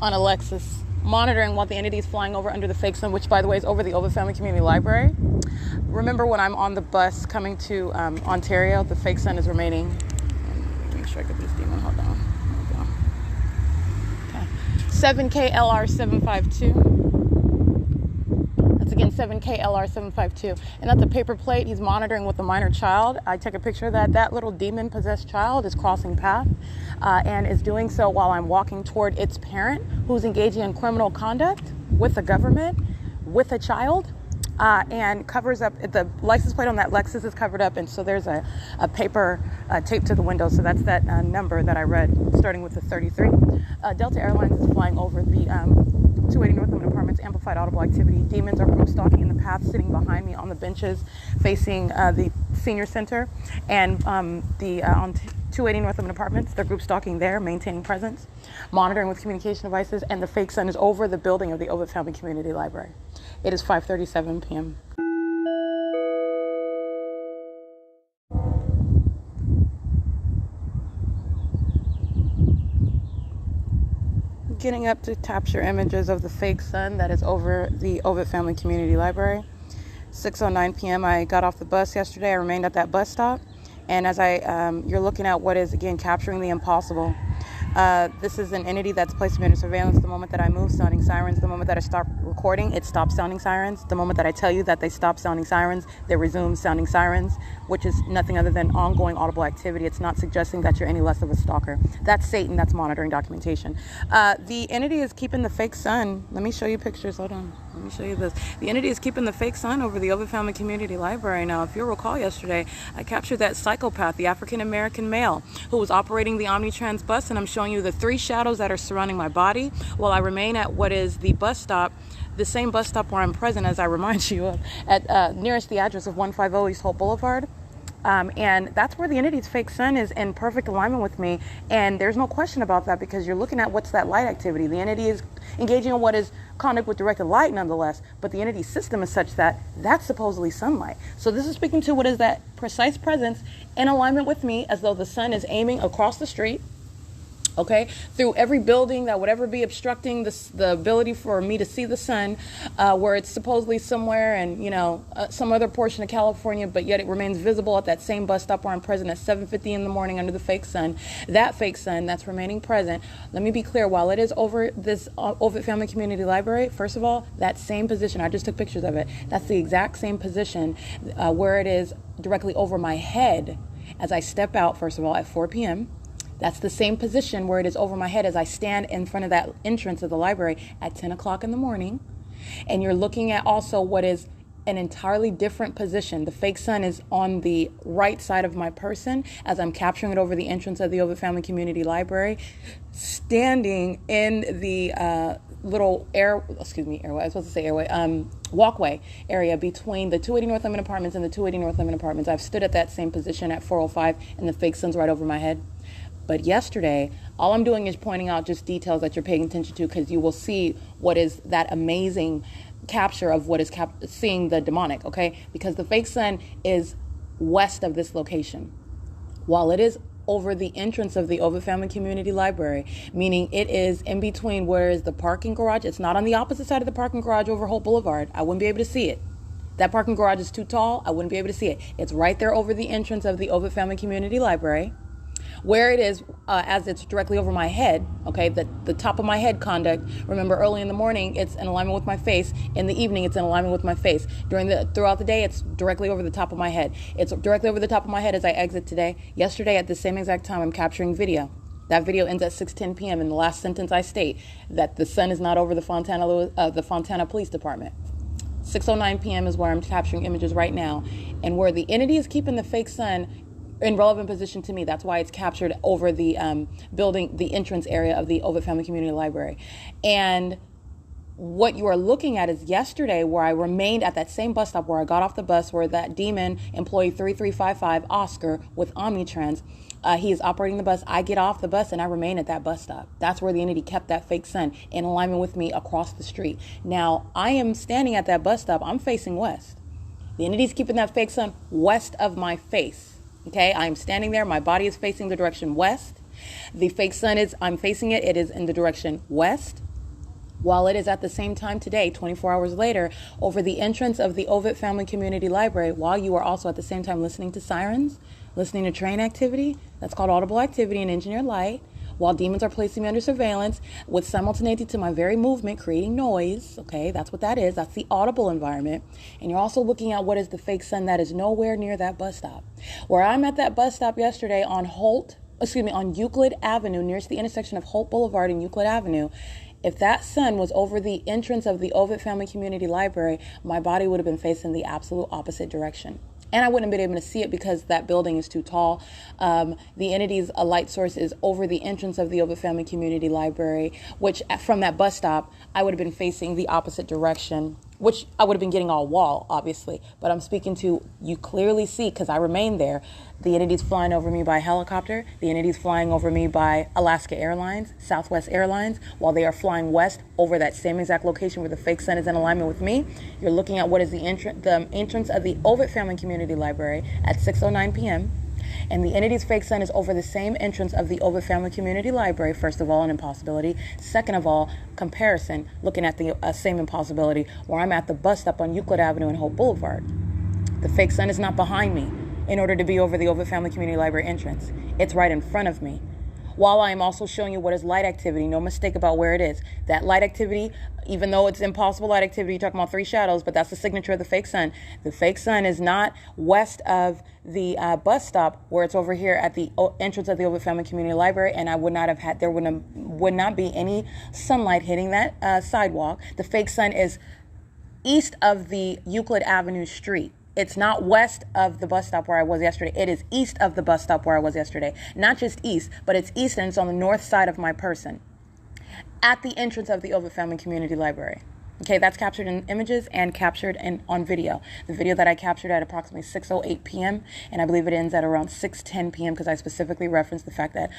on a Lexus, monitoring while the entity is flying over under the fake sun, which, by the way, is over the Ovid Family Community Library. Remember, when I'm on the bus coming to Ontario, the fake sun is remaining. Make sure I get this demon. Hold on. Okay. 7KLR752. That's again 7KLR752. And that's a paper plate. He's monitoring with a minor child. I take a picture of that. That little demon-possessed child is crossing path and is doing so while I'm walking toward its parent, who's engaging in criminal conduct with the government, with a child, and covers up. The license plate on that Lexus is covered up, and so there's a paper taped to the window. So that's that number that I read, starting with the 33. Delta Airlines is flying over the 280 North Lemon Apartments, amplified audible activity. Demons are group stalking in the path, sitting behind me on the benches facing the senior center, and on 280 North Lemon Apartments, they're group stalking there, maintaining presence, monitoring with communication devices, and the fake sun is over the building of the Ovid Family Community Library. It is 5:37 p.m. getting up to capture images of the fake sun that is over the Ovid Family Community Library. 6:09 p.m. I got off the bus yesterday. I remained at that bus stop. And as you're looking at what is, again, capturing the impossible. This is an entity that's placed me under surveillance. The moment that I move, sounding sirens. The moment that I stop recording, it stops sounding sirens. The moment that I tell you that they stop sounding sirens, they resume sounding sirens, which is nothing other than ongoing audible activity. It's not suggesting that you're any less of a stalker. That's Satan. That's monitoring documentation. The entity is keeping the fake sun. Let me show you pictures. Hold on. Let me show you this. The entity is keeping the fake sun over the Ovid Family Community Library. Now, if you'll recall yesterday, I captured that psychopath, the African-American male, who was operating the Omnitrans bus, and I'm showing you the 3 shadows that are surrounding my body while I remain at what is the bus stop, the same bus stop where I'm present, as I remind you of, at nearest the address of 150 East Hope Boulevard. And that's where the entity's fake sun is in perfect alignment with me. And there's no question about that, because you're looking at what's that light activity. The entity is engaging in what is conduct with directed light nonetheless, but the entity's system is such that that's supposedly sunlight. So this is speaking to what is that precise presence in alignment with me, as though the sun is aiming across the street, okay, through every building that would ever be obstructing the ability for me to see the sun, where it's supposedly somewhere in, some other portion of California, but yet it remains visible at that same bus stop where I'm present at 7:50 in the morning under the fake sun. That fake sun that's remaining present. Let me be clear, while it is over this Ovid Family Community Library, first of all, that same position, I just took pictures of it, that's the exact same position where it is directly over my head as I step out, first of all, at 4 p.m., That's the same position where it is over my head as I stand in front of that entrance of the library at 10 o'clock in the morning. And you're looking at also what is an entirely different position. The fake sun is on the right side of my person as I'm capturing it over the entrance of the Ovid Family Community Library, standing in the little walkway area between the 280 North Lemon Apartments and the 280 North Lemon Apartments. I've stood at that same position at 4:05 and the fake sun's right over my head. But yesterday, all I'm doing is pointing out just details that you're paying attention to, because you will see what is that amazing capture of what is seeing the demonic, okay? Because the fake sun is west of this location. While it is over the entrance of the Ovid Family Community Library, meaning it is in between where is the parking garage. It's not on the opposite side of the parking garage over Hope Boulevard. I wouldn't be able to see it. That parking garage is too tall. I wouldn't be able to see it. It's right there over the entrance of the Ovid Family Community Library. Where it is, as it's directly over my head, okay, the top of my head conduct. Remember, early in the morning, it's in alignment with my face. In the evening, it's in alignment with my face. Throughout the day, it's directly over the top of my head. It's directly over the top of my head as I exit today. Yesterday, at the same exact time, I'm capturing video. That video ends at 6:10 p.m. In the last sentence, I state that the sun is not over the Fontana Police Department. 6:09 p.m. is where I'm capturing images right now, and where the entity is keeping the fake sun in relevant position to me. That's why it's captured over the building, the entrance area of the Ovid Family Community Library. And what you are looking at is yesterday, where I remained at that same bus stop where I got off the bus, where that demon employee 3355 Oscar with Omnitrans, he is operating the bus. I get off the bus and I remain at that bus stop. That's where the entity kept that fake sun in alignment with me across the street. Now, I am standing at that bus stop. I'm facing west. The entity's keeping that fake sun west of my face. Okay, I'm standing there. My body is facing the direction west. The fake sun I'm facing it. It is in the direction west. While it is at the same time today, 24 hours later, over the entrance of the Ovid Family Community Library, while you are also at the same time listening to sirens, listening to train activity, that's called audible activity in engineered light, while demons are placing me under surveillance with simultaneity to my very movement, creating noise, okay, that's what that is. That's the audible environment. And you're also looking at what is the fake sun that is nowhere near that bus stop. Where I'm at that bus stop yesterday on Euclid Avenue, nearest the intersection of Hope Boulevard and Euclid Avenue, if that sun was over the entrance of the Ovid Family Community Library, my body would have been facing the absolute opposite direction. And I wouldn't have been able to see it because that building is too tall. The entity's light source is over the entrance of the Ovid Family Community Library, which from that bus stop, I would have been facing the opposite direction, which I would have been getting all wall, obviously. But I'm speaking to, you clearly see, because I remained there, the entity's flying over me by helicopter. The entity's flying over me by Alaska Airlines, Southwest Airlines, while they are flying west over that same exact location where the fake sun is in alignment with me. You're looking at what is the entrance of the Ovid Family Community Library at 6:09 p.m. And the entity's fake sun is over the same entrance of the Ovid Family Community Library, first of all, an impossibility. Second of all, comparison, looking at the same impossibility, where I'm at the bus stop on Euclid Avenue and Hope Boulevard. The fake sun is not behind me in order to be over the Ovid Family Community Library entrance. It's right in front of me. While I am also showing you what is light activity, no mistake about where it is. That light activity, even though it's impossible light activity, you're talking about three shadows, but that's the signature of the fake sun. The fake sun is not west of the bus stop, where it's over here at the entrance of the Ovid Family Community Library, and I would not have had, there would not be any sunlight hitting that sidewalk. The fake sun is east of the Euclid Avenue street. It's not west of the bus stop where I was yesterday. It is east of the bus stop where I was yesterday. Not just east, but it's east, and it's on the north side of my person, at the entrance of the Ovid Family Community Library. Okay, that's captured in images and captured on video. The video that I captured at approximately 6:08 p.m., and I believe it ends at around 6:10 p.m. because I specifically referenced the fact that,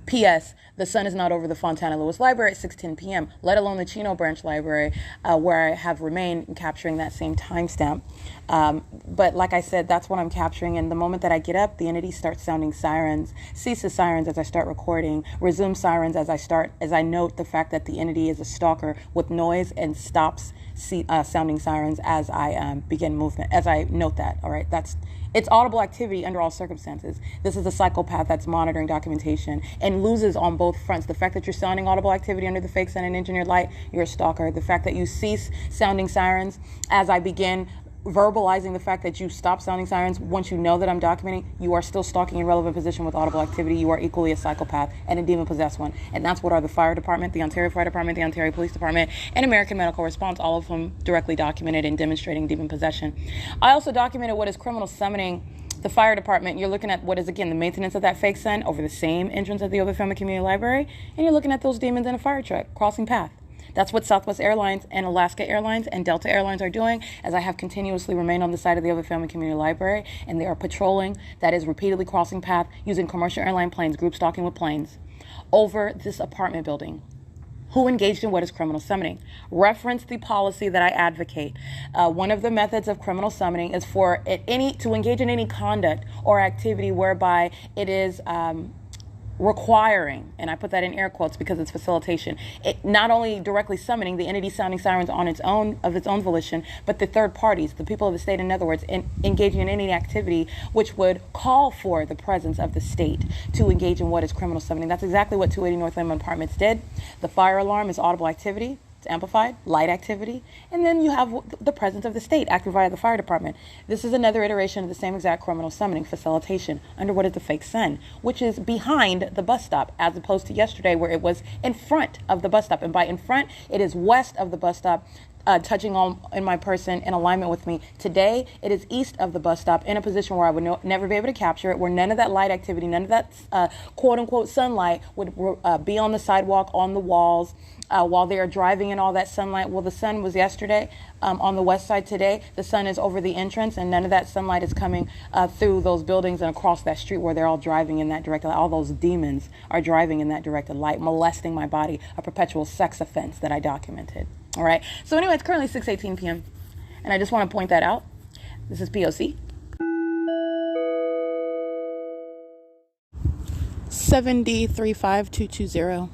P.S., the sun is not over the Fontana Lewis Library at 6:10 p.m., let alone the Chino Branch Library, where I have remained capturing that same timestamp. But like I said, that's what I'm capturing, and the moment that I get up, the entity starts sounding sirens, ceases sirens as I start recording, resumes sirens as I note the fact that the entity is a stalker with noise, and stops sounding sirens as I begin movement, as I note that. All right, it's audible activity under all circumstances. This is a psychopath that's monitoring documentation and loses on both fronts. The fact that you're sounding audible activity under the fake sun and engineered light, you're a stalker. The fact that you cease sounding sirens as I begin verbalizing the fact that you stop sounding sirens, once you know that I'm documenting, you are still stalking in relevant position with audible activity. You are equally a psychopath and a demon-possessed one. And that's what are the fire department, the Ontario Fire Department, the Ontario Police Department, and American Medical Response, all of them directly documented and demonstrating demon possession. I also documented what is criminal summoning the fire department. You're looking at what is, again, the maintenance of that fake sun over the same entrance of the Ovid Family Community Library, and you're looking at those demons in a fire truck crossing path. That's what Southwest Airlines and Alaska Airlines and Delta Airlines are doing, as I have continuously remained on the side of the Ovid Family Community Library, and they are patrolling, that is repeatedly crossing path using commercial airline planes, group stalking with planes, over this apartment building. Who engaged in what is criminal summoning? Reference the policy that I advocate. One of the methods of criminal summoning is for to engage in any conduct or activity whereby it is requiring, and I put that in air quotes because it's facilitation, it not only directly summoning the entity sounding sirens on its own volition, but the third parties, the people of the state, in other words, engaging in any activity which would call for the presence of the state to engage in what is criminal summoning. That's exactly what 280 North Lemon Apartments did. The fire alarm is audible activity. It's amplified, light activity, and then you have the presence of the state acted via the fire department. This is another iteration of the same exact criminal summoning, facilitation, under what is the fake sun, which is behind the bus stop, as opposed to yesterday where it was in front of the bus stop. And by in front, it is west of the bus stop, touching on in my person in alignment with me. Today, it is east of the bus stop in a position where I would never be able to capture it, where none of that light activity, none of that quote-unquote sunlight would be on the sidewalk, on the walls, while they are driving in all that sunlight. Well, the sun was yesterday on the west side. Today, the sun is over the entrance, and none of that sunlight is coming through those buildings and across that street where they're all driving in that direct light. All those demons are driving in that directed light, molesting my body, a perpetual sex offense that I documented. All right. So anyway, it's currently 6:18 p.m. and I just want to point that out. This is P.O.C. 7D35220.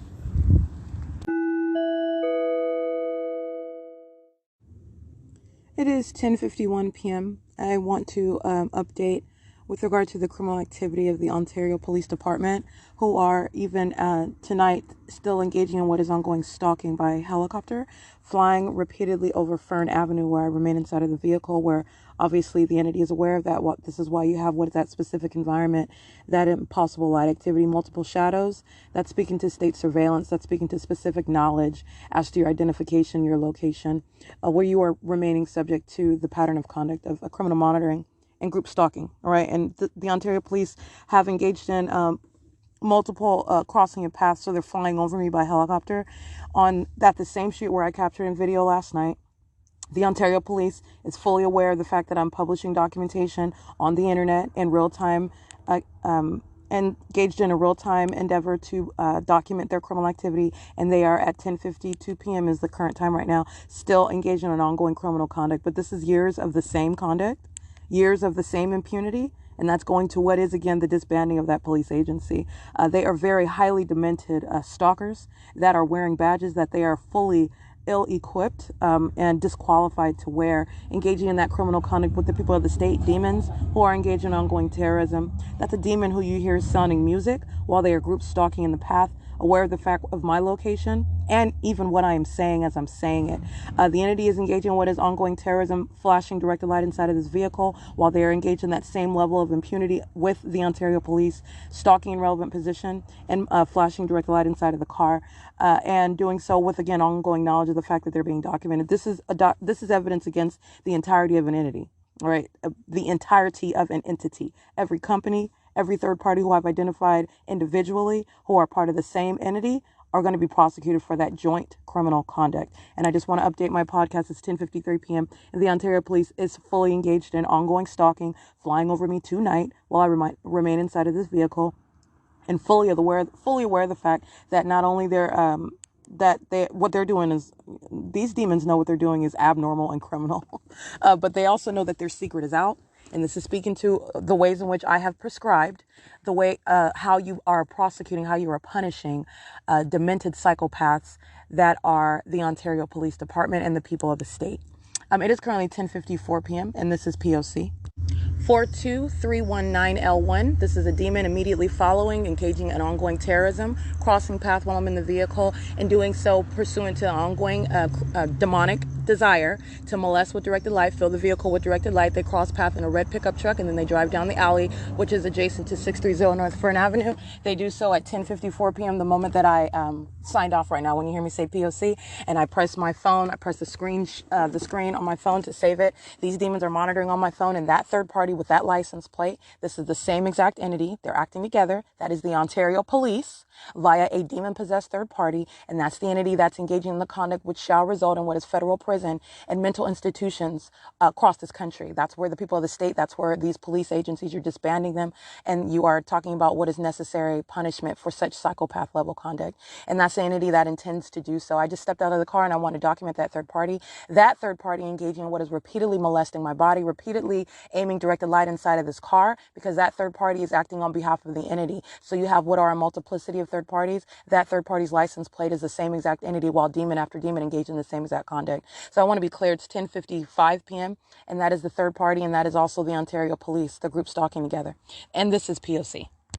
It is 10:51 p.m. I want to update with regard to the criminal activity of the Ontario Police Department, who are even tonight still engaging in what is ongoing stalking by helicopter, flying repeatedly over Fern Avenue, where I remain inside of the vehicle, where obviously the entity is aware of that. This is why you have what is that specific environment, that impossible light activity, multiple shadows. That's speaking to state surveillance. That's speaking to specific knowledge as to your identification, your location, where you are remaining subject to the pattern of conduct of criminal monitoring and group stalking. All right. And the Ontario police have engaged in multiple crossing of paths. So they're flying over me by helicopter on the same street where I captured in video last night. The Ontario police is fully aware of the fact that I'm publishing documentation on the internet in real time, engaged in a real-time endeavor to document their criminal activity, and they are at 10:52 p.m. is the current time right now, still engaged in an ongoing criminal conduct. But this is years of the same conduct, years of the same impunity, And that's going to what is, again, the disbanding of that police agency. They are very highly demented stalkers that are wearing badges that they are fully ill-equipped and disqualified to wear, engaging in that criminal conduct with the people of the state, demons who are engaged in ongoing terrorism. That's a demon who you hear sounding music while they are group stalking in the path, aware of the fact of my location and even what I am saying as I'm saying it. The entity is engaging in what is ongoing terrorism, flashing directed light inside of this vehicle while they are engaged in that same level of impunity with the Ontario police, stalking in relevant position and flashing directed light inside of the car, and doing so with, again, ongoing knowledge of the fact that they're being documented. This is evidence against the entirety of an entity, right? The entirety of an entity. Every company, every third party who I've identified individually who are part of the same entity are going to be prosecuted for that joint criminal conduct. And I just want to update my podcast. It's 10:53 p.m. and the Ontario Police is fully engaged in ongoing stalking, flying over me tonight while I remain inside of this vehicle, and fully aware of the fact that not only what they're doing is, these demons know what they're doing is abnormal and criminal, but they also know that their secret is out. And this is speaking to the ways in which I have prescribed, the way how you are prosecuting, how you are punishing demented psychopaths that are the Ontario Police Department and the people of the state. It is currently 10:54 p.m. and this is P.O.C. 42319L1. This is a demon immediately following, engaging in ongoing terrorism, crossing path while I'm in the vehicle, and doing so pursuant to ongoing demonic desire to molest with directed light, fill the vehicle with directed light. They cross path in a red pickup truck, and then they drive down the alley, which is adjacent to 630 North Fern Avenue. They do so at 10:54 p.m., the moment that I signed off right now. When you hear me say POC, and I press my phone, I press the screen on my phone to save it. These demons are monitoring on my phone, and that third party with that license plate, this is the same exact entity. They're acting together. That is the Ontario Police via a demon-possessed third party, and that's the entity that's engaging in the conduct which shall result in what is federal prison and mental institutions across this country. That's where the people of the state, that's where these police agencies, you're disbanding them, and you are talking about what is necessary punishment for such psychopath level conduct. And that's the entity that intends to do so. I just stepped out of the car and I want to document that third party. That third party engaging in what is repeatedly molesting my body, repeatedly aiming directed light inside of this car, because that third party is acting on behalf of the entity. So you have what are a multiplicity of third parties. That third party's license plate is the same exact entity, while demon after demon engage in the same exact conduct. So I want to be clear, it's 10:55 p.m. and that is the third party, and that is also the Ontario Police, the group stalking together. And this is POC.